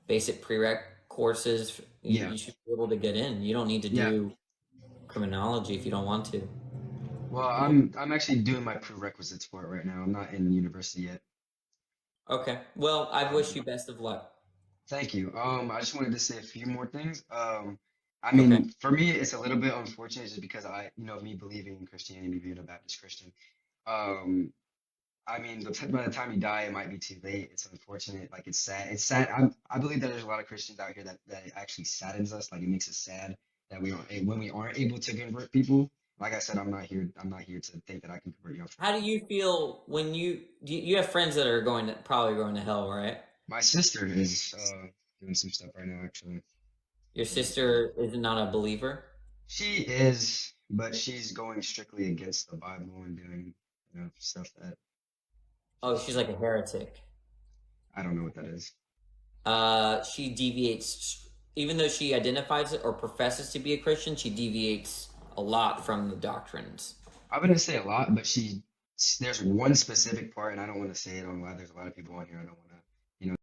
basic prereq courses. Yeah, You should be able to get in. You don't need to yeah. do criminology if you don't want to. Well, I'm actually doing my prerequisites for it right now. I'm not in university yet. Okay. Well, I wish Um, you best of luck. Thank you. I just wanted to say a few more things. I Okay. mean, for me, it's a little bit unfortunate just because me believing in Christianity, me being a Baptist Christian. Um, I mean, by the time you die, it might be too late. It's unfortunate. Like, it's sad. It's sad. I believe that there's a lot of Christians out here that it actually saddens us. Like, it makes us sad that when we aren't able to convert people. Like I said, I'm not here. I'm not here to think that I can convert you. How do you feel when you have friends that are probably going to hell, right? My sister is doing some stuff right now, actually. Your Yeah. sister is not a believer? She is, but she's going strictly against the Bible and doing, stuff that Oh, she's she's like a heretic. I don't know what that is. She deviates, even though she identifies or professes to be a Christian, she deviates a lot from the doctrines. I wouldn't say a lot, but there's one specific part, and I don't want to say it on live. There's a lot of people on here. I don't want to,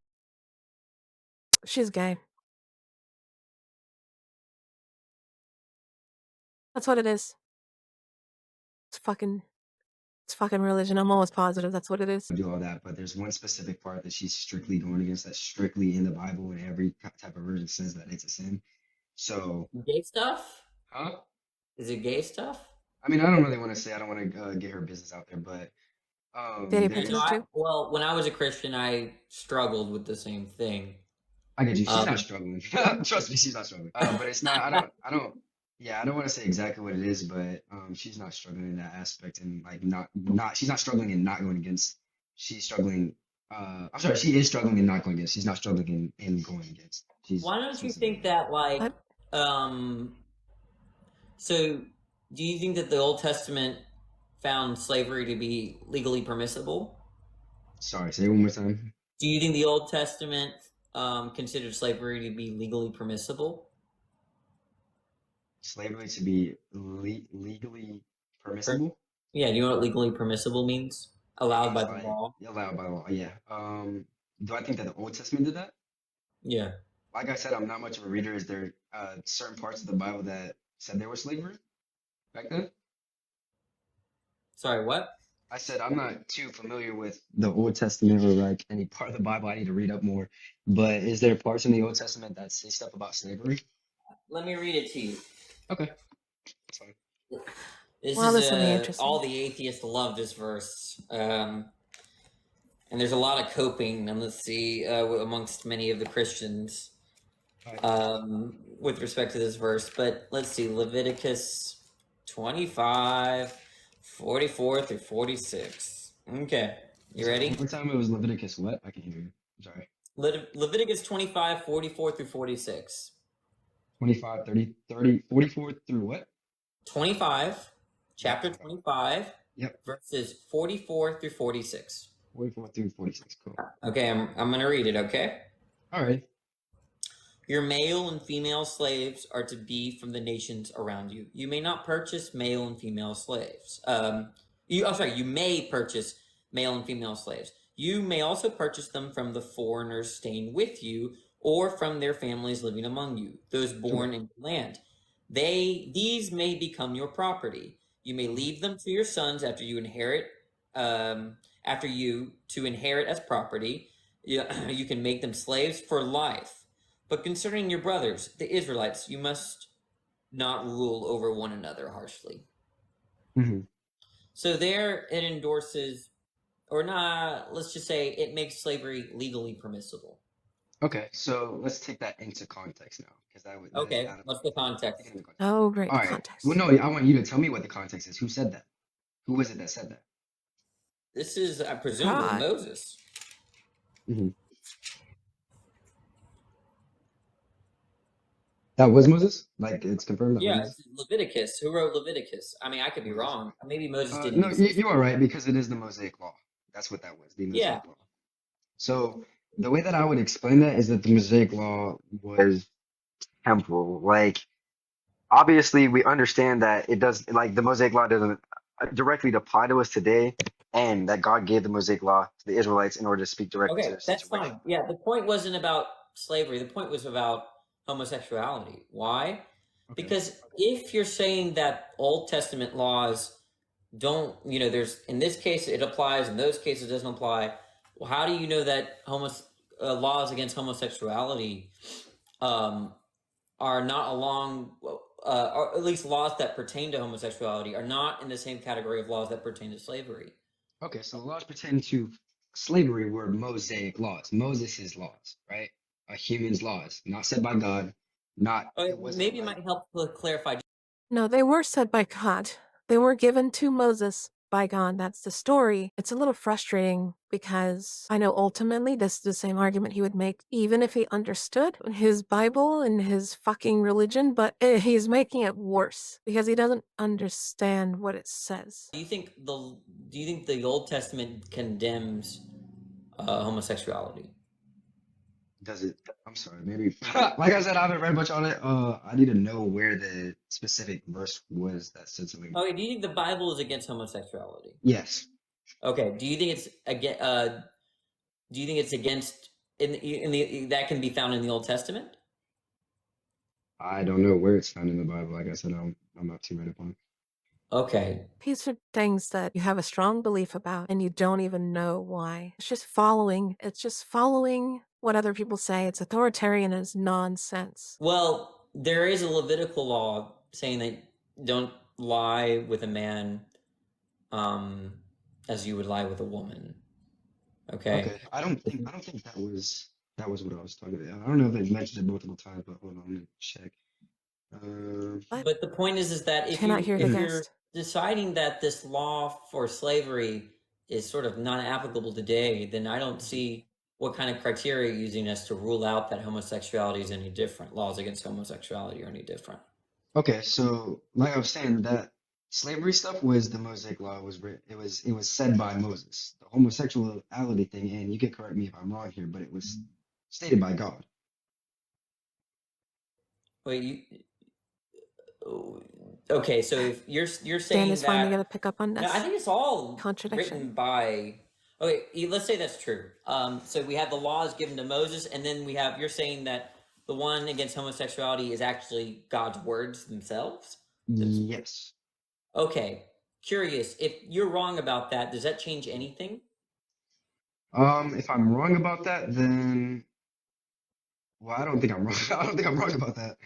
She's gay. That's what it is. It's fucking religion. I'm almost positive that's what it is. do all that. But there's one specific part that she's strictly going against. That's strictly in the Bible, and every type of version says that it's a sin. So, Gay stuff? huh? Is it gay stuff? I mean, I don't really want to say. I don't want to get her business out there, but Danny there Pinkman is. too. Well, when I was a Christian, I struggled with the same thing. I get you. She's not Um, struggling. Trust me, she's not struggling. But it's not. Yeah, I don't want to say exactly what it is, but she's not struggling in that aspect, and like not. She's not struggling in not going against. She's struggling. I'm sorry. She is struggling in not going against. She's not struggling in going against. why don't you She's think that, like, I, so do you think that the Old Testament found slavery to be legally permissible? Sorry. Say it one more time. Do you think the Old Testament considered slavery to be legally permissible? Slavery to be legally permissible. Yeah, do you know what legally permissible means? It Allowed by means the like law? allowed by law. Yeah. Do I think that the Old Testament did that? Yeah. Like I said, I'm not much of a reader. Is there certain parts of the Bible that said there was slavery back then? Sorry, what? I said I'm not too familiar with the Old Testament or like any part of the Bible. I need to read up more. But is there parts in the Old Testament that say stuff about slavery? Let me read it to you. Okay, that's fine. This well, is this will be interesting. all the atheists love this verse. And there's a lot of coping, and let's see, amongst many of the Christians with respect to this verse. But let's see, Leviticus 25, 44 through 46. Okay, you So ready? one more time it was Leviticus what? I can hear you. I'm sorry. Leviticus 25, 44 through 46. 25, 30, 30, 44 through what? 25, chapter Yep. 25, Yep. verses 44 through 46. 44 through 46. Cool. Okay, I'm going to read it, okay? All right. Your male and female slaves are to be from the nations around you. You may not purchase male and female slaves. You may purchase male and female slaves. You may also purchase them from the foreigners staying with you or from their families living among you, those born in the land. These may become your property. You may leave them to your sons after you to inherit as property. You can make them slaves for life. But concerning your brothers, the Israelites, you must not rule over one another harshly. Mm-hmm. So there it endorses, or not, let's just say it makes slavery legally permissible. Okay, so let's take that into context now, because that is Okay, out of what's the context? take it into context. Oh, great. All right. Context. Well, no, I want you to tell me what the context is. Who said that? Who was it that said that? This is, presumably, God. Moses. Mm-hmm. That was Moses? Like it's confirmed that was Yeah, Moses? it's Leviticus. Who wrote Leviticus? I mean, I could be Moses. wrong. Maybe Moses didn't No, exist. you are right because it is the Mosaic Law. That's what that was, the Mosaic Yeah. Law. So the way that I would explain that is that the Mosaic Law was temporal. Like obviously we understand that it does like the Mosaic Law doesn't directly apply to us today, and that God gave the Mosaic Law to the Israelites in order to speak directly to Okay, their that's situation. fine. Yeah, the point wasn't about slavery. The point was about homosexuality. Why? Okay. Because if you're saying that Old Testament laws don't, there's in this case it applies, in those cases it doesn't apply. Well, how do you know that laws against homosexuality are not along, or at least laws that pertain to homosexuality are not in the same category of laws that pertain to slavery? Okay, so the laws pertaining to slavery were Mosaic laws, Moses' laws, right? A human's laws, not set by God, not, it wasn't Maybe it like, might help to clarify. No, they were said by God. They were given to Moses by God. That's the story. It's a little frustrating because I know ultimately this is the same argument he would make even if he understood his Bible and his fucking religion, but he's making it worse because he doesn't understand what it says. Do you think the Old Testament condemns homosexuality? does it, I'm sorry, maybe, like I said, I haven't read much on it. I need to know where the specific verse was that said something. Okay, do you think the Bible is against homosexuality? Yes, Okay, do you think it's against in the that can be found in the Old Testament? I don't know where it's found in the Bible. Like I said, I'm not too read up on. Okay. These are things that you have a strong belief about and you don't even know why. It's just following what other people say. It's authoritarian and it's nonsense. Well, there is a Levitical law saying that don't lie with a man um as you would lie with a woman. Okay. Okay, I don't think that was what I was talking about. I don't know if they've mentioned it multiple times, but hold on, let me check. But the point is that Cannot hear the if you're guest. deciding that this law for slavery is sort of not applicable today, then I don't see what kind of criteria you're using as to rule out that homosexuality is any different. Laws against homosexuality are any different. Okay, so like I was saying, that slavery stuff was the Mosaic law was written. It was said by Moses. The homosexuality thing, and you can correct me if I'm wrong here, but it was stated by God. Wait, okay, so if you're Dan saying is finally that, going to pick up on no, this. I think it's all Contradiction. written by. Okay, let's say that's true. So we have the laws given to Moses, and then you're saying that the one against homosexuality is actually God's words themselves. Yes. Okay, curious. If you're wrong about that, does that change anything? If I'm wrong about that, then well, I don't think I'm wrong. I don't think I'm wrong about that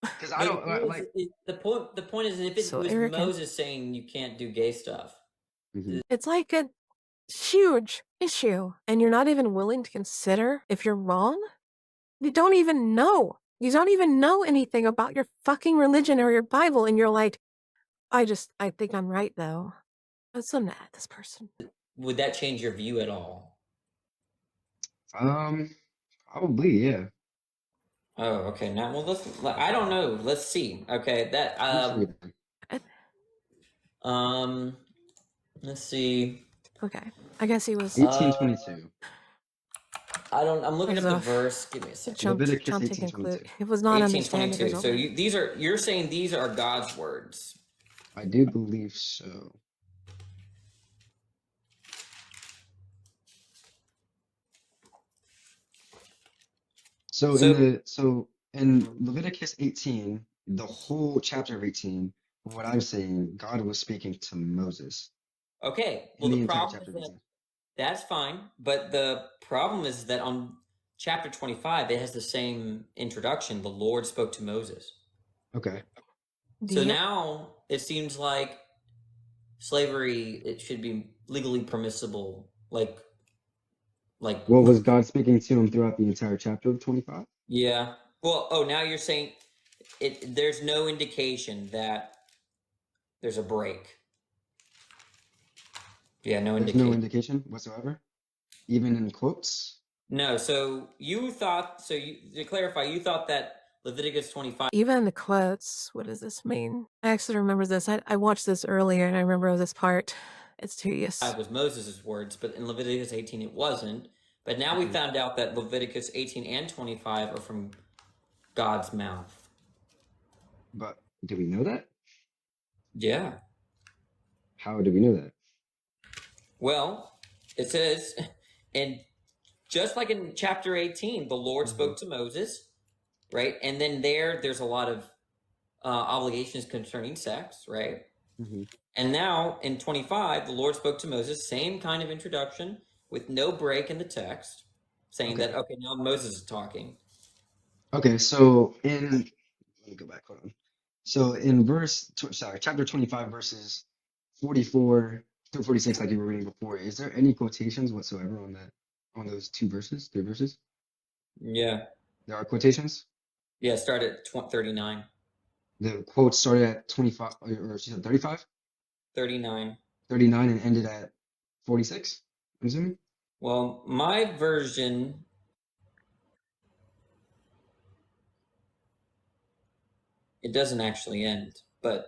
because I No, don't like. the point is if it So was arrogant. Moses saying you can't do gay stuff. Mhm. It's like a huge issue, and you're not even willing to consider if you're wrong? You don't even know. You don't even know anything about your fucking religion or your Bible, and you're like, I think I'm right, though. I'm so mad at this person. Would that change your view at all? Probably, yeah. Oh, okay. Now, I don't know. Let's see. Okay, that Let's see. let's see. Okay. I guess he was 1822. I'm looking was up the off. verse. Give me a second. Leviticus Jumped to 1822. conclude. It was not understanding his 1822. own So way. you're saying these are God's words. I do believe so. So in Leviticus 18, the whole chapter of 18, from what I'm saying, God was speaking to Moses Okay. in Well, the the entire problem chapter is of that 18. that's fine, but the problem is that on chapter 25 it has the same introduction. The Lord spoke to Moses. Okay. So Yep. now it seems like slavery it should be legally permissible, like Well, was God speaking to him throughout the entire chapter of 25? yeah. Well, now you're saying it. There's no indication that there's a break. Yeah, no There's no indication. indication whatsoever, even in quotes. No. So to clarify, you thought that Leviticus 25 Even the quotes, what does this mean? I actually remember this. I watched this earlier and I remember this part. It's tedious. was Moses' words, but in Leviticus 18 it wasn't. But now we found out that Leviticus 18 and 25 are from God's mouth. But do we know that? Yeah. How do we know that? Well, it says in just like in chapter 18, the Lord spoke to Moses, right? And then there's a lot of obligations concerning sex, right? Mm-hmm. And now in 25, the Lord spoke to Moses, same kind of introduction with no break in the text, saying Okay. that, okay, now Moses is talking. Okay, so let me go back, hold on. So in chapter 25, verses 44 through 46, like you were reading before, is there any quotations whatsoever on those three verses? Yeah. There are quotations? Yeah, start at 39. The quote started at 25, or she said 35, 39. 39, and ended at 46, I'm assuming? Well, my version, it doesn't actually end, but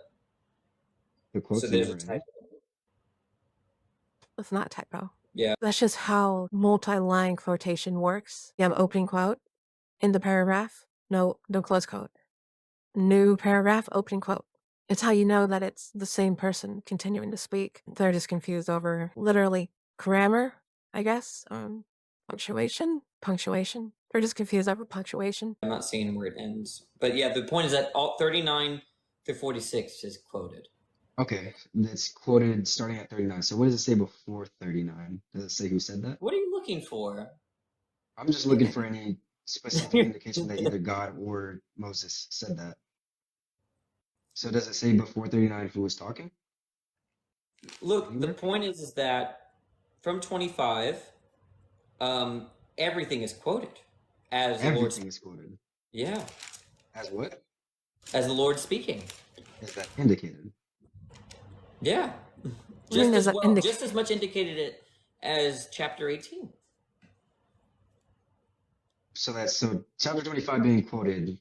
The so quotes that there's a never typo. ended? It's not a typo. Yeah. That's just how multi-line quotation works. You have opening quote in the paragraph, no close quote. New paragraph, opening quote. It's how you know that it's the same person continuing to speak. They're just confused over literally grammar, I guess. Punctuation. They're just confused over punctuation. I'm not seeing where it ends. But yeah, the point is that all 39 through 46 is quoted. Okay, it's quoted starting at 39. So what does it say before 39? Does it say who said that? What are you looking for? I'm just looking for any specific indication that either God or Moses said that. So does it say before 39 who was talking Look, the anywhere? point is that from 25, everything is quoted as the Lord's. Everything is quoted. Yeah, As what? as the Lord speaking. Is that indicated? Yeah, I mean, there's an just as much indicated it as chapter 18. So chapter 25 being quoted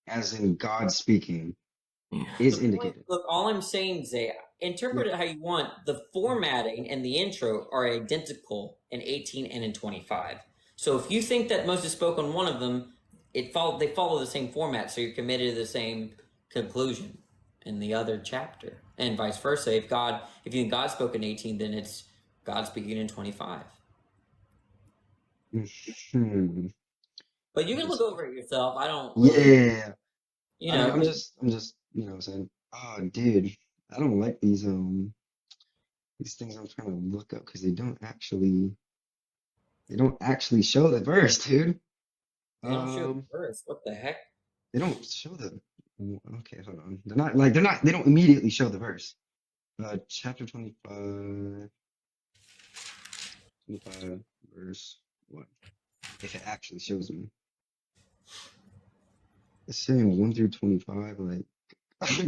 as in God speaking is The point, indicated. look, all I'm saying is, interpret No. it how you want. The formatting and the intro are identical in 18 and in 25. So if you think that Moses spoke on one of them, they follow the same format, so you're committed to the same conclusion in the other chapter, and vice versa. If you think God spoke in 18, then it's God speaking in 25. Hmm. But you I'm can look just over it yourself. I don't really, yeah. you I mean, know, I'm just saying, oh dude, I don't like these things I'm trying to look up because they don't actually show the verse, dude. they don't show the Um, verse. What the heck? they don't show the. Okay, hold on. They don't immediately show the verse. Chapter 25, 25 verse 1. If it actually shows me, it's saying 1 through 25. Like,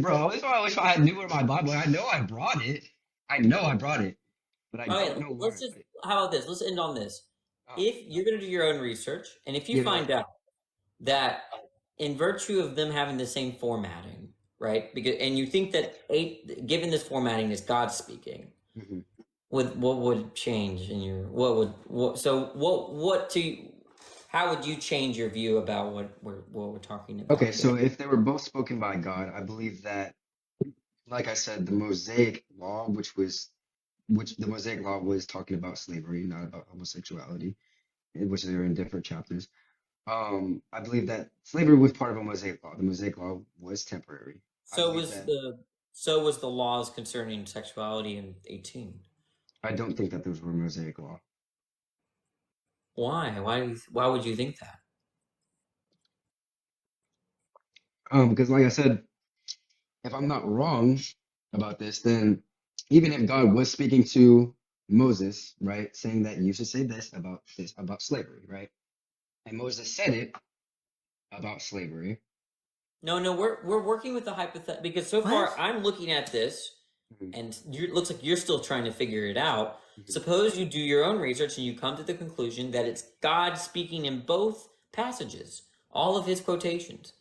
bro, that's why I wish I knew where my Bible. I know I brought it. I know I brought it, but I Okay, don't know let's where. just, how about this? Let's end on this. Oh, If you're going to do your own research, and if you yeah, go ahead. find out that in virtue of them having the same formatting, right? And you think that given this formatting is God speaking, Mhm. what would change in your how would you change your view about what we're talking Okay, about here? so if they were both spoken by God, I believe that, like I said, the Mosaic law, which the Mosaic law was talking about slavery, not about homosexuality, which they are in different chapters. I believe that slavery was part of a Mosaic law. The Mosaic law was temporary. I So believe was that. the laws concerning sexuality in 18. I don't think that those were Mosaic law. Why would you think that? Because like I said, if I'm not wrong about this, then even if God was speaking to Moses, right, saying that you should say this about slavery, right, and Moses said it about slavery. No, we're working with the hypothetical because so far What? I'm looking at this, Mhm, and it looks like you're still trying to figure it out. mhm. Suppose you do your own research and you come to the conclusion that it's God speaking in both passages, all of his quotations.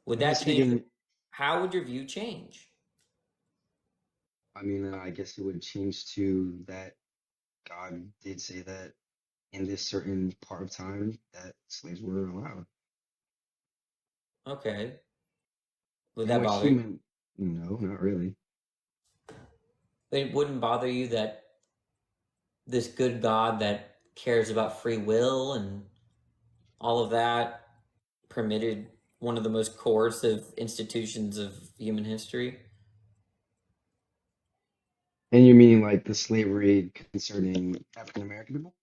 Would When he's that change? speaking, How would your view change? I mean, I guess it would change to that God did say that in this certain part of time that slaves were allowed. Okay, would And that what bother you? human? No, not really. It wouldn't bother you that this good God that cares about free will and all of that, permitted one of the most coercive institutions of human history. And you mean like the slavery concerning African American people?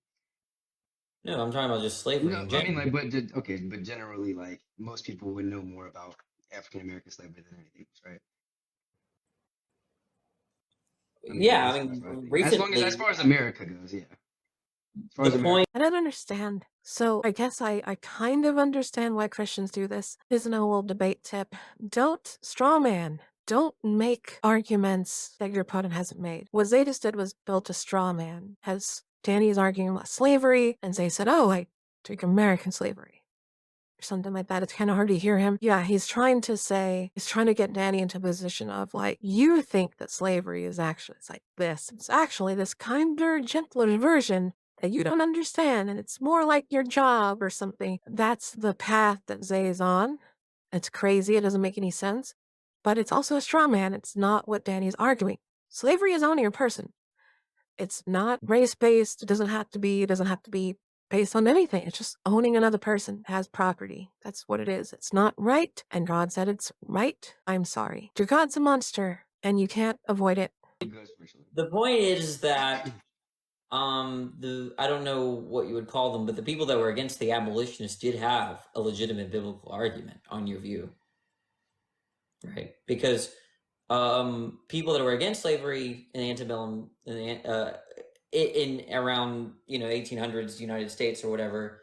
No, I'm talking about just slavery No, in I mean general. like, okay, but generally, like most people would know more about African American slavery than anything else, right? I mean, Yeah, I that's what I mean, think. As recently, far as America goes, yeah. As far the as America, point. I don't understand. So I guess I kind of understand why Christians do this. Here's an old debate tip. Don't straw man. Don't make arguments that your opponent hasn't made. What Zay just did was built a straw man. As Danny is arguing about slavery, and Zay said, oh, I take American slavery. Or something like that. It's kind of hard to hear him. Yeah, he's trying to get Danny into a position of like, you think that slavery is actually, it's like this. It's actually this kinder, gentler version that you don't understand, and it's more like your job or something. That's the path that Zay is on. It's crazy. It doesn't make any sense. But it's also a straw man. It's not what Danny is arguing. Slavery is owning a person. It's not race-based. It doesn't have to be based on anything. It's just owning another person has property. That's what it is. It's not right. And God said it's right. I'm sorry. Your God's a monster, and you can't avoid it. goes for The point is that I don't know what you would call them, but the people that were against the abolitionists did have a legitimate biblical argument on your view, right? Because people that were against slavery in the antebellum, in around 1800s United States or whatever,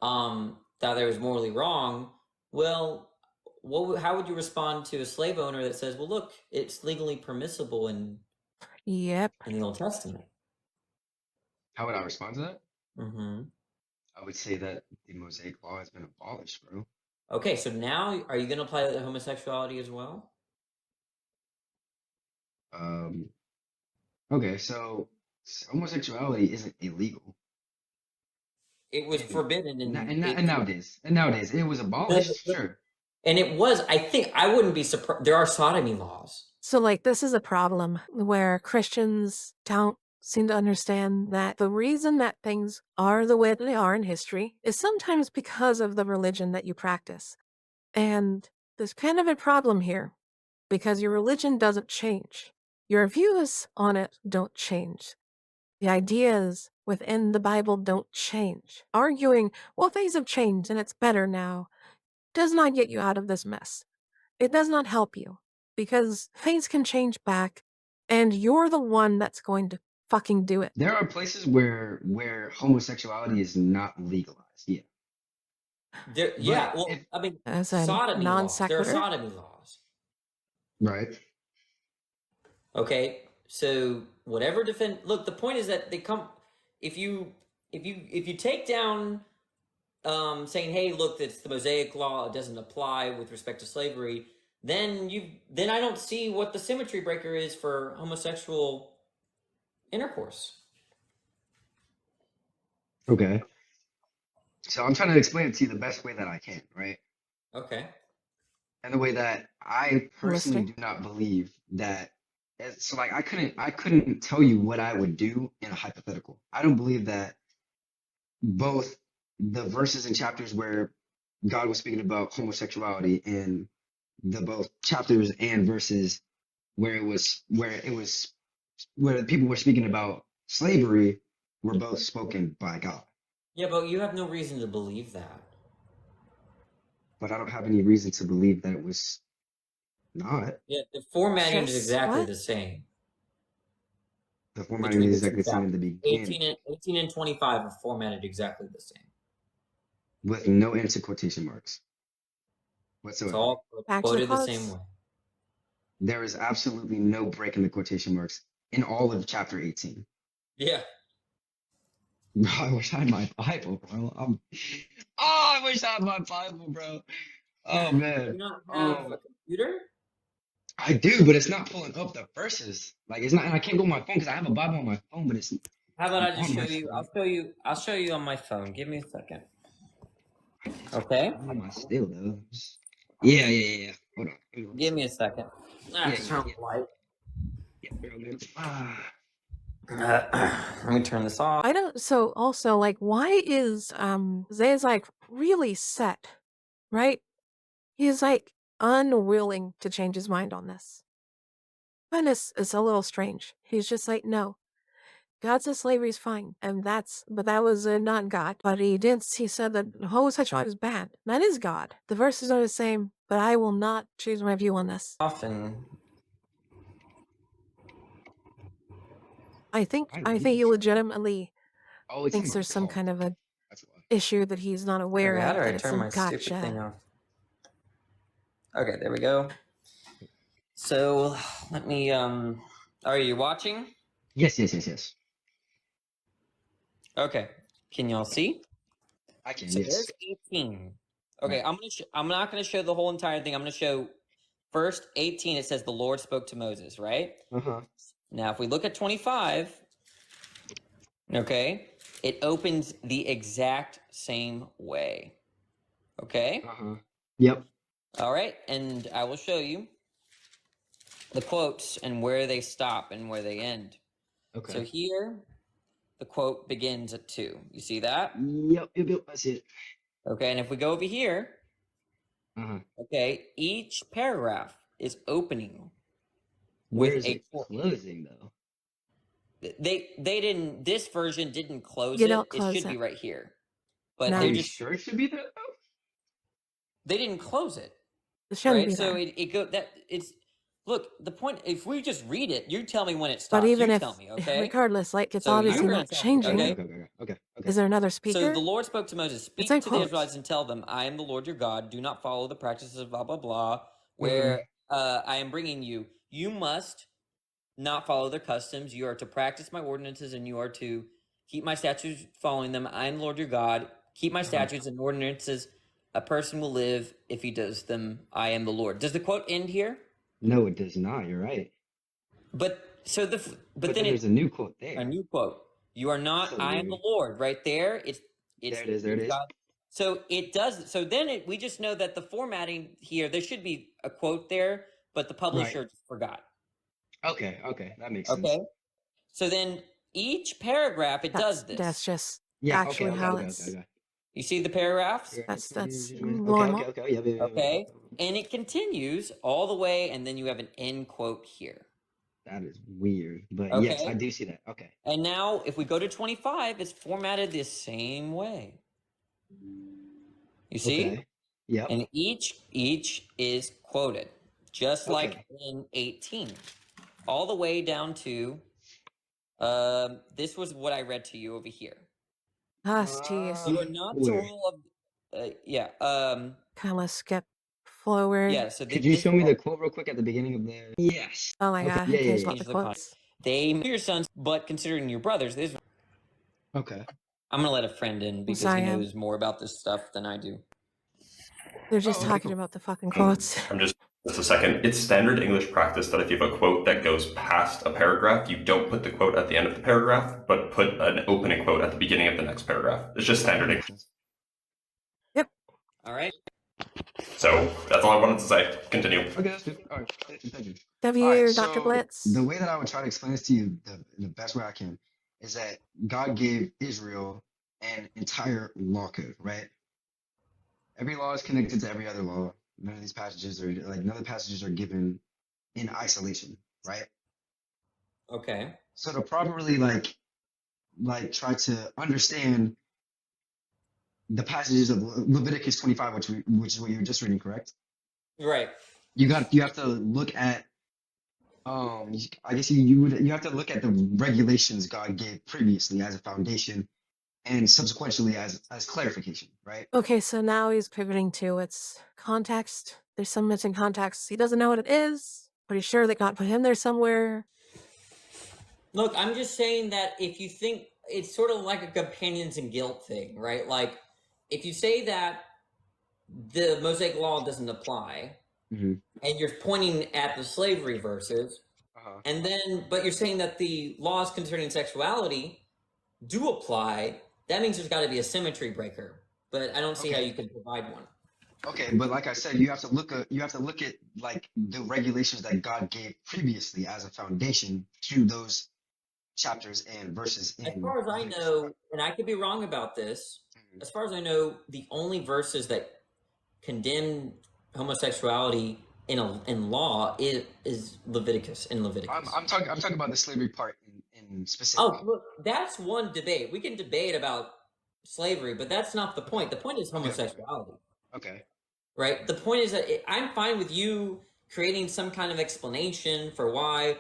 thought that was morally wrong. Well, how would you respond to a slave owner that says, "Well, look, it's legally permissible in Yep. the Old Testament"? How would I respond to that? Mm-hmm. I would say that the Mosaic Law has been abolished, bro. Okay, so now are you going to apply that to homosexuality as well? Um, okay, so homosexuality isn't illegal. It was And, forbidden in nowadays it was abolished, sure. and it was. I think I wouldn't be surprised. There are sodomy laws. So, like, this is a problem where Christians don't seem to understand that the reason that things are the way that they are in history is sometimes because of the religion that you practice. And there's kind of a problem here because your religion doesn't change. Your views on it don't change. The ideas within the Bible don't change. Arguing, well, things have changed and it's better now, does not get you out of this mess. It does not help you because things can change back and you're the one that's going to fucking do it. There are places where homosexuality is not legalized. Yeah. Yeah, But well, if I mean, As a sodomy non laws. There are sequitur. sodomy laws. right. Okay, so whatever look, the point is that they come. If you take down saying, hey, look, it's the Mosaic Law, it doesn't apply with respect to slavery, then I don't see what the symmetry breaker is for homosexual intercourse. Okay. So I'm trying to explain it to you the best way that I can, right? Okay. And the way that I personally Listening. do not believe that so like I couldn't tell you what I would do in a hypothetical. I don't believe that both the verses and chapters where God was speaking about homosexuality and the both chapters and verses where the people were speaking about slavery were both spoken by God. Yeah, but you have no reason to believe that. But I don't have any reason to believe that it was not. Yeah, the formatting is Just exactly what? the same The formatting between is the two exactly the same in the chapters. beginning, 18 and 25 are formatted exactly the same. with no end to quotation marks It's whatsoever. all Back to the quoted the same quotes. way. There is absolutely no break in the quotation marks in all of chapter 18. Yeah. I wish I had my Bible, bro. I wish I had my Bible, bro. Oh Do you man. not have a computer? I do, but it's not pulling up the verses. Like it's not, and I can't go on my phone because I have a Bible on my phone, but it's How about I just on show my you? phone. I'll show you on my phone. Give me a second. I can't Okay. find my still though. Yeah. Hold on. Give me one Give second. me a second. Yeah, Turn the light. yeah. Real good. Ah. Let me turn this off. I don't. So also, like, why is Zay's like really set, right? He's like unwilling to change his mind on this. And it's a little strange. He's just like, no, God says slavery is fine, and but that was not God. But he didn't. He said that homosexuality is bad. That is God. The verses are the same, but I will not choose my view on this. Often. I think I he least. legitimately Oh, it's in thinks my there's some call. kind of a That's why. issue that he's not aware Okay, how of. do I That it's turn some my stupid thing gotcha. off? Okay, there we go. So let me. Are you watching? Yes, yes, yes, yes. Okay. Can y'all see? I can. So Yes. there's 18. Okay, Right. I'm not going to show the whole entire thing. I'm going to show first 18. It says the Lord spoke to Moses, right? Uh-huh. Now, if we look at 25, okay, it opens the exact same way. Okay? Uh-huh. Yep. All right, and I will show you the quotes and where they stop and where they end. Okay. So here, the quote begins at 2. You see that? Yep, yep, yep. I see it. Okay, and if we go over here, Uh-huh. okay, each paragraph is opening Where with is a it quote. closing though? They didn't. This version didn't close You it. don't It close should it. be right here, but No. Are they're you just sure it should be there though? they didn't close it. It shouldn't Right, be so there. it go that it's look the point. If we just read it, you tell me when it But stops. even You if, tell me, okay? regardless, like, it's So obviously you're gonna not tell me, changing. okay? Okay. Is there another So speaker? the Lord spoke to Moses, It's speak in to the quotes. Israelites and tell them, I am the Lord your God. Do not follow the practices of blah, blah, blah, Uh-huh. where I am bringing you. You must not follow their customs. You are to practice my ordinances and you are to keep my statutes following them. I am the Lord your God. Keep my Uh-huh. statutes and ordinances. A person will live if he does them. I am the Lord. Does the quote end here? No, it does not. You're right. But so But then then there's a new quote a there. new quote. You are not. So I am the weird. Lord. Right there. There it is. There it is. God. So it does. So then we just know that the formatting here. There should be a quote there, but the Right. publisher just forgot. Okay. That makes sense. Okay. So then each paragraph it does this. That's just Yeah, actually okay. how it's. You see the paragraphs? That's Okay, normal. okay. Yeah. Okay. And it continues all the way, and then you have an end quote here. That is weird. But yes, I Okay. do see that. Okay. And now if we go to 25, it's formatted the same way. You see? Okay. Yep. And each is quoted, just like Okay. in 18, all the way down to this was what I read to you over here. Jeez. You are not to Where? rule of Kind of skip forward. yeah. So Could you this show me the quote real quick at the beginning of the? Yes. Oh my Okay. god, who cares Yeah. about the change the context. quotes? They are your sons, but considering your brothers, this Okay. I'm gonna let a friend in because sorry, he knows more about this stuff than I do. They're just okay, talking cool. about the fucking quotes. I'm just a second. It's standard English practice that if you have a quote that goes past a paragraph, you don't put the quote at the end of the paragraph, but put an opening quote at the beginning of the next paragraph. It's just standard English. Yep. All right. So that's all I wanted to say. Continue. Okay, that's good. All right. Thank you. W, All right. Dr. So Blitz. the way that I would try to explain this to you, the best way I can, is that God gave Israel an entire law code, right? Every law is connected to every other law. None of the passages are given in isolation, right? Okay. So to properly like try to understand the passages of Leviticus 25, which is what you were just reading, correct? Right. You have to look at I guess you have to look at the regulations God gave previously as a foundation and subsequently as clarification, right? Okay, so now he's pivoting to its context. There's some missing context. He doesn't know what it is, but he's sure that God put him there somewhere. Look, I'm just saying that if you think it's sort of like a companions and guilt thing, right? Like if you say that the Mosaic law doesn't apply, Mm-hmm. and you're pointing at the slavery verses, Uh-huh. and then but you're saying that the laws concerning sexuality do apply, that means there's got to be a symmetry breaker. But I don't see how Okay. you can provide one. Okay, but like I said, you have to look at like the regulations that God gave previously as a foundation to those chapters and verses As in far as I Leviticus. know, and I could be wrong about this, Mhm. as far as I know, the only verses that condemn homosexuality in law is Leviticus in Leviticus. I'm talking about the slavery part in specific. Oh, look, that's one debate. We can debate about slavery, but that's not the point. The point is homosexuality, Okay. right? The point is that I'm fine with you creating some kind of explanation for why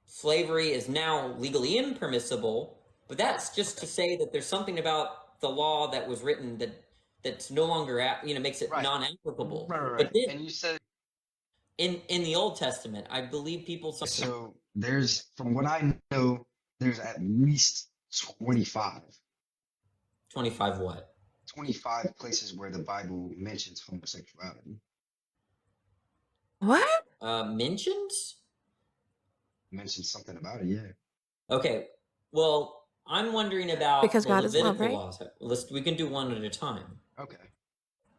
slavery is now legally impermissible, but that's just to say that there's something about the law that was written that's no longer makes it Right. non-applicable. Right. But then And you said in the Old Testament, I believe people so. There's, from what I know, there's at least 25 25 what? 25 places where the Bible mentions homosexuality. What? Mentions? Mentions something about it, yeah. Okay. Well, I'm wondering about Because the God is love, Levitical right? laws. We can do one at a time. Okay.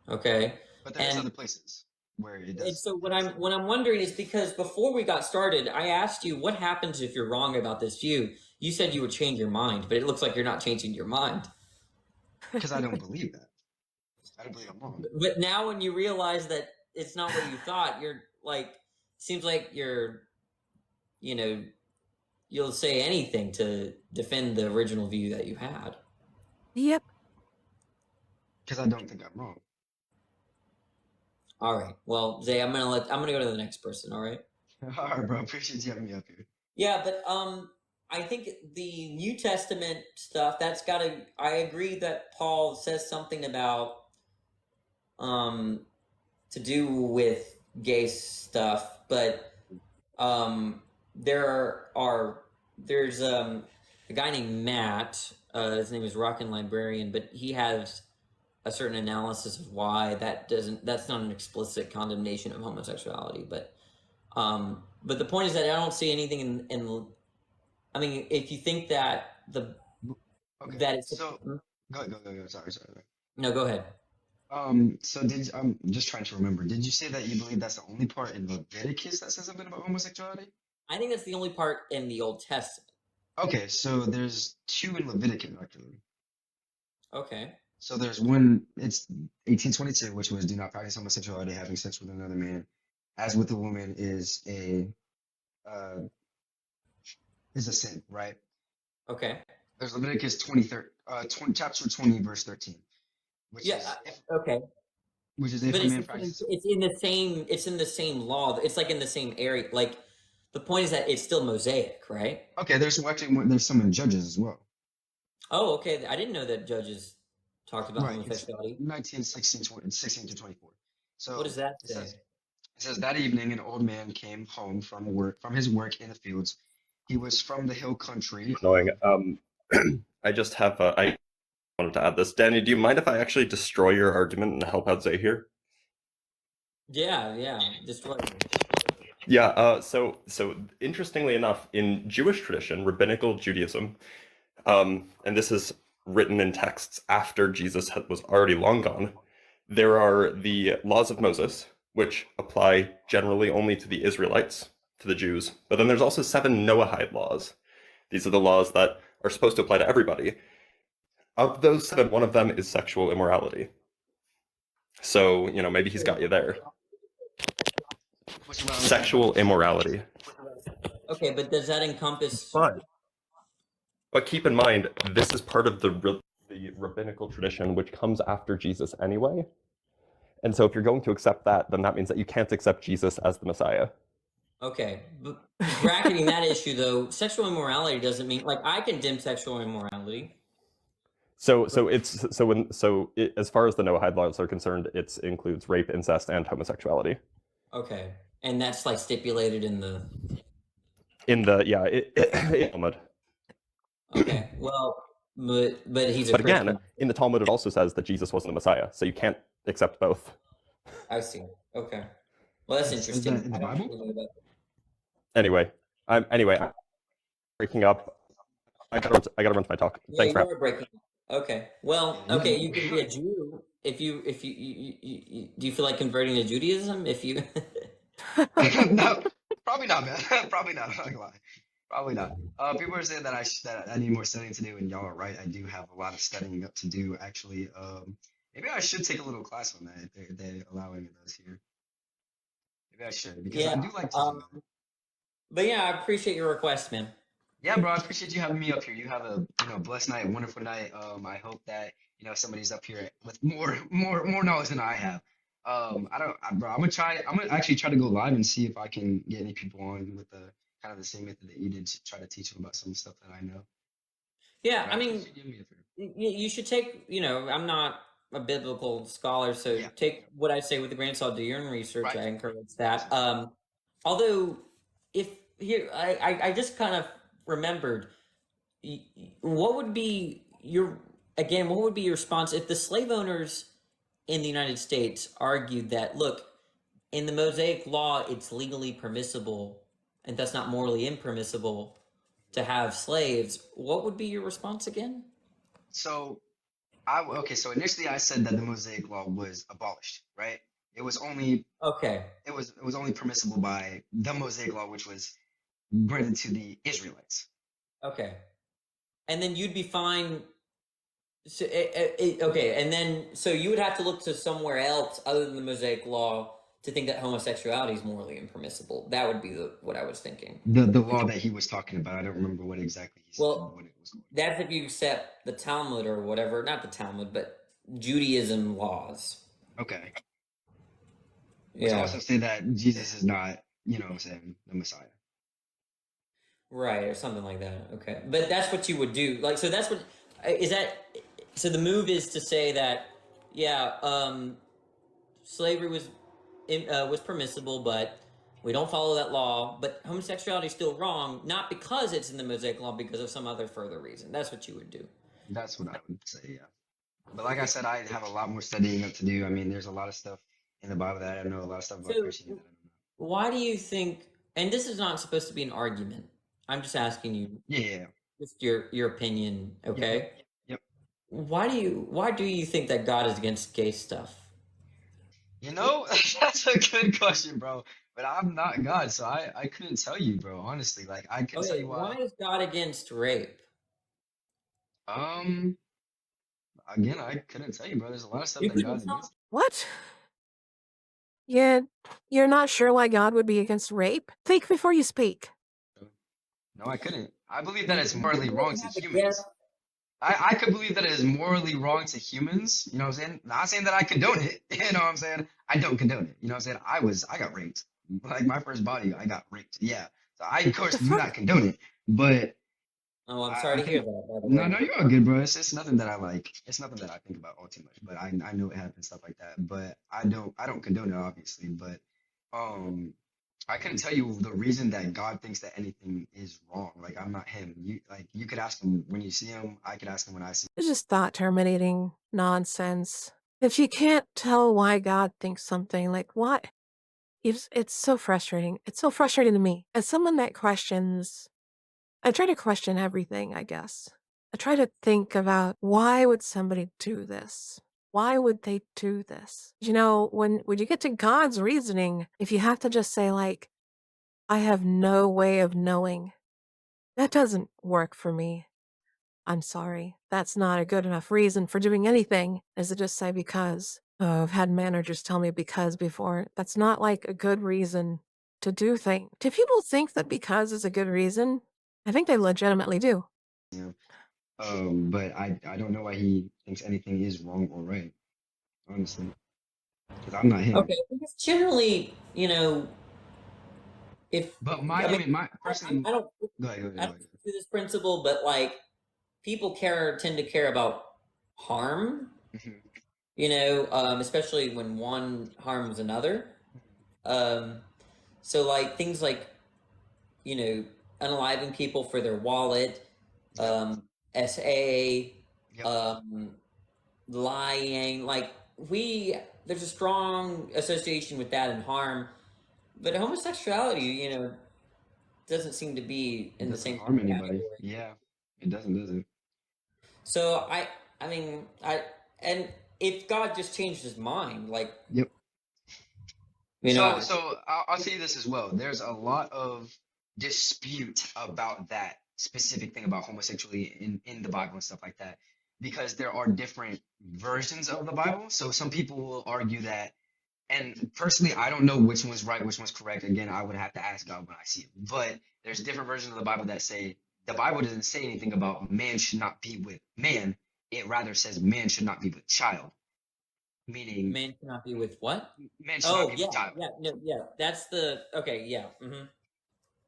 Okay. But there's And other places where it And does. so what I'm wondering is, because before we got started, I asked you what happens if you're wrong about this view. You said you would change your mind, but it looks like you're not changing your mind. Because I don't believe that. I don't believe I'm wrong. But now when you realize that it's not what you thought, you're like, seems like you'll say anything to defend the original view that you had. Yep. Because I don't think I'm wrong. All right. Well, Zay, I'm gonna go to the next person. All right. All right, bro. Appreciate you having me up here. Yeah, but I think the New Testament stuff, I agree that Paul says something about to do with gay stuff, but there's a guy named Matt, his name is Rockin' Librarian, but he has a certain analysis of why that's not an explicit condemnation of homosexuality, but the point is that I don't see anything in I mean, if you think that Okay. that it's So go. Sorry. no, go ahead. So I'm just trying to remember. Did you say that you believe that's the only part in Leviticus that says something about homosexuality? I think that's the only part in the Old Testament. Okay, so there's two in Leviticus actually. Okay. So there's one, it's 1822, which was do not practice homosexuality, having sex with another man, as with a woman uh, is a sin, right? Okay. There's Leviticus 20, chapter 20, verse 13, which Yeah. is Okay. if But a man practices. it's in the same law. It's like in the same area. Like the point is that it's still Mosaic, right? Okay, there's some in Judges as well. Oh, okay. I didn't know that judges talked about Right, it's homosexuality. 16 to 24. So What does that it say? says that evening an old man came home from his work in the fields. He was from the hill country. Annoying. I just have I wanted to add this. Danny, do you mind if I actually destroy your argument and help out Zay here? Yeah. Destroy it. Yeah, so interestingly enough, in Jewish tradition, rabbinical Judaism, and this is written in texts after Jesus was already long gone, there are the laws of Moses, which apply generally only to the Israelites, to the Jews, but then there's also 7 Noahide laws. These are the laws that are supposed to apply to everybody. Of those 7, one of them is sexual immorality. So, maybe he's got you there. Sexual immorality. Okay, but does that encompass? But keep in mind, this is part of the rabbinical tradition, which comes after Jesus anyway. And so if you're going to accept that, then that means that you can't accept Jesus as the Messiah. Okay, but bracketing that issue though, sexual immorality doesn't mean like I condemn sexual immorality. So as far as the Noahide laws are concerned, it includes rape, incest, and homosexualty. Okay, and that's like stipulated in the Talmud. Okay, well, but he's a But Christian. again, in the Talmud, it also says that Jesus wasn't the Messiah, so you can't accept both. I see. Okay, well that's Is interesting. that in the Bible? Anyway, I'm breaking up. I gotta run to my talk. Yeah, Thanks for you are breaking. Okay, well, okay, you can be a Jew if you do you feel like converting to Judaism if you? No, probably not, man. Probably not. I'm not gonna lie. Probably not. People are saying that that I need more studying to do, and y'all are right. I do have a lot of studying up to do, actually. Maybe I should take a little class on that if they're allowing those here. Maybe I should because I Yeah. do like teaching that. But yeah, I appreciate your request, man. Yeah, bro, I appreciate you having me up here. You have a blessed night, wonderful night. I hope that somebody's up here with more knowledge than I have. I don't, bro. I'm gonna try. I'm gonna actually try to go live and see if I can get any people on with the kind of the same method that you did to try to teach them about some stuff that I know. Yeah, But I I mean, appreciate you giving me the you should take, I'm not a biblical scholar, so yeah, take what I say with a grain of salt. Do your own research. right. I encourage Makes that. sense. Although, if here, I just kind of remembered, what would be what would be your response if the slave owners in the United States argued that, look, in the Mosaic Law, it's legally permissible and thus not morally impermissible to have slaves? What would be your response again? So okay. So initially I said that the Mosaic Law was abolished, right? It was only Okay. it was only permissible by the Mosaic Law, which was granted to the Israelites. Okay. And then you'd be fine. So, okay, and then so you would have to look to somewhere else other than the Mosaic Law to think that homosexuality is morally impermissible. That would be what I was thinking. The law that he was talking about, I don't remember what exactly he said, Well, what it was called. that's if you accept the Talmud or whatever, not the Talmud, but Judaism laws. Okay. Which Yeah. also say that Jesus is not, what I'm saying, the Messiah. Right, or something like that. Okay. But that's what you would do. Like, so that's what, is that, so the move is to say that, yeah, slavery was permissible, but we don't follow that law. But homosexuality is still wrong, not because it's in the Mosaic Law, because of some other further reason. That's what you would do. That's what I would say, yeah. But like I said, I have a lot more studying up to do. I mean, there's a lot of stuff in the Bible that I don't know, a lot of stuff about So, Christianity that I don't know. why do you think? And this is not supposed to be an argument. I'm just asking you, Yeah. just your opinion, Yep. okay? Yep. Why do you think that God is against gay stuff? That's a good question, bro. But I'm not God, so I couldn't tell you, bro. Honestly, like I couldn't tell Okay, you why why. is God against rape? Um, Again, I couldn't tell you, bro. There's a lot of stuff You that couldn't God's What? against. What? You're not sure why God would be against rape? Think before you speak. No, I couldn't. I believe that You it's morally wrong don't to have a guess. humans. I could believe that it is morally wrong to humans. You know what I'm saying? Not saying that I condone it. You know what I'm saying? I don't condone it. You know what I'm saying? I got raped. Like my first body, I got raped. Yeah. So I, of course, The do not fuck? condone it. But Oh, I'm I sorry to hear think that, by the no, way. no, you're all good, bro. It's nothing that I like. It's nothing that I think about all too much. But I know it happens, stuff like that. But I don't condone it, obviously. But um, I couldn't tell you the reason that God thinks that anything is wrong. Like I'm not him. You could ask him when you see him. I could ask him when I see It's just thought terminating nonsense. If you can't tell why God thinks something, like what? It's so frustrating. It's so frustrating to me. As someone that questions, I try to question everything, I guess. I try to think about why would somebody do this? Why would they do this? When you get to God's reasoning, if you have to just say like, I have no way of knowing, that doesn't work for me. I'm sorry. That's not a good enough reason for doing anything, is to just say because. Oh, I've had managers tell me because before. That's not like a good reason to do things. Do people think that because is a good reason? I think they legitimately do. him. But I don't know why he thinks anything is wrong or right. Honestly, because I'm not him. Okay, because generally, if But I mean, my personally, I don't go ahead, go ahead, I go don't ahead. do this principle, but like people tend to care about harm, Mhm. especially when one harms another. Um, so like things like unaliving people for their wallet, Yep, SA, yep. um, lying. Like there's a strong association with that and harm, but homosexuality, doesn't seem to be It in the doesn't same harm anybody. category. Yeah, it doesn't, does it? So I mean, and if God just changed his mind, like Yep. you know, So I'll say this as well. There's a lot of dispute about that specific thing about homosexuality in the Bible and stuff like that, because there are different versions of the Bible. So some people will argue that, and personally, I don't know which one's right, which one's correct. Again, I would have to ask God when I see it. But there's different versions of the Bible that say the Bible doesn't say anything about man should not be with man. It rather says man should not be with child, meaning Man cannot be with what? man should not Oh be yeah, with child. yeah, no, yeah. That's the okay. Yeah,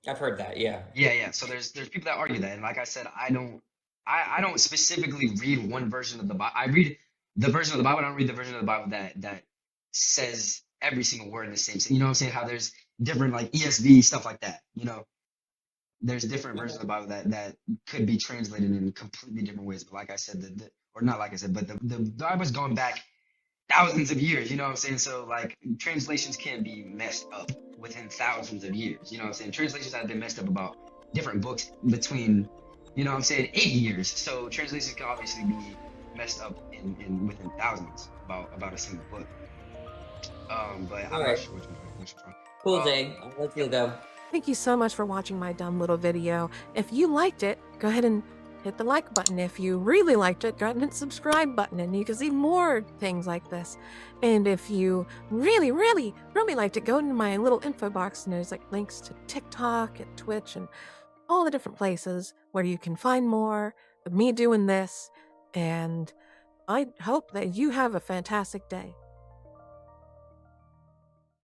I've heard that. Yeah. Yeah, yeah. So there's people that argue that, and like I said, I don't specifically read one version of the Bible. I read the version of the Bible. I don't read the version of the Bible that says every single word in the same. You know what I'm saying? How there's different like ESV stuff like that. You know, there's different versions of the Bible that could be translated in completely different ways. But like I said, or not like I said, but the Bible's going back thousands of years, you know what I'm saying? So like translations can be messed up within thousands of years, you know what I'm saying? Translations have been messed up about different books between, you know what I'm saying, 8 years. So translations can obviously be messed up in within thousands about a single book. But All I'm not right. sure which one. Cool, Zay. I'll let you go. Thank you so much for watching my dumb little video. If you liked it, go ahead and hit the like button. If you really liked it, go ahead and hit the subscribe button and you can see more things like this. And if you really, really, really liked it, go into my little info box and there's like links to TikTok and Twitch and all the different places where you can find more of me doing this. And I hope that you have a fantastic day.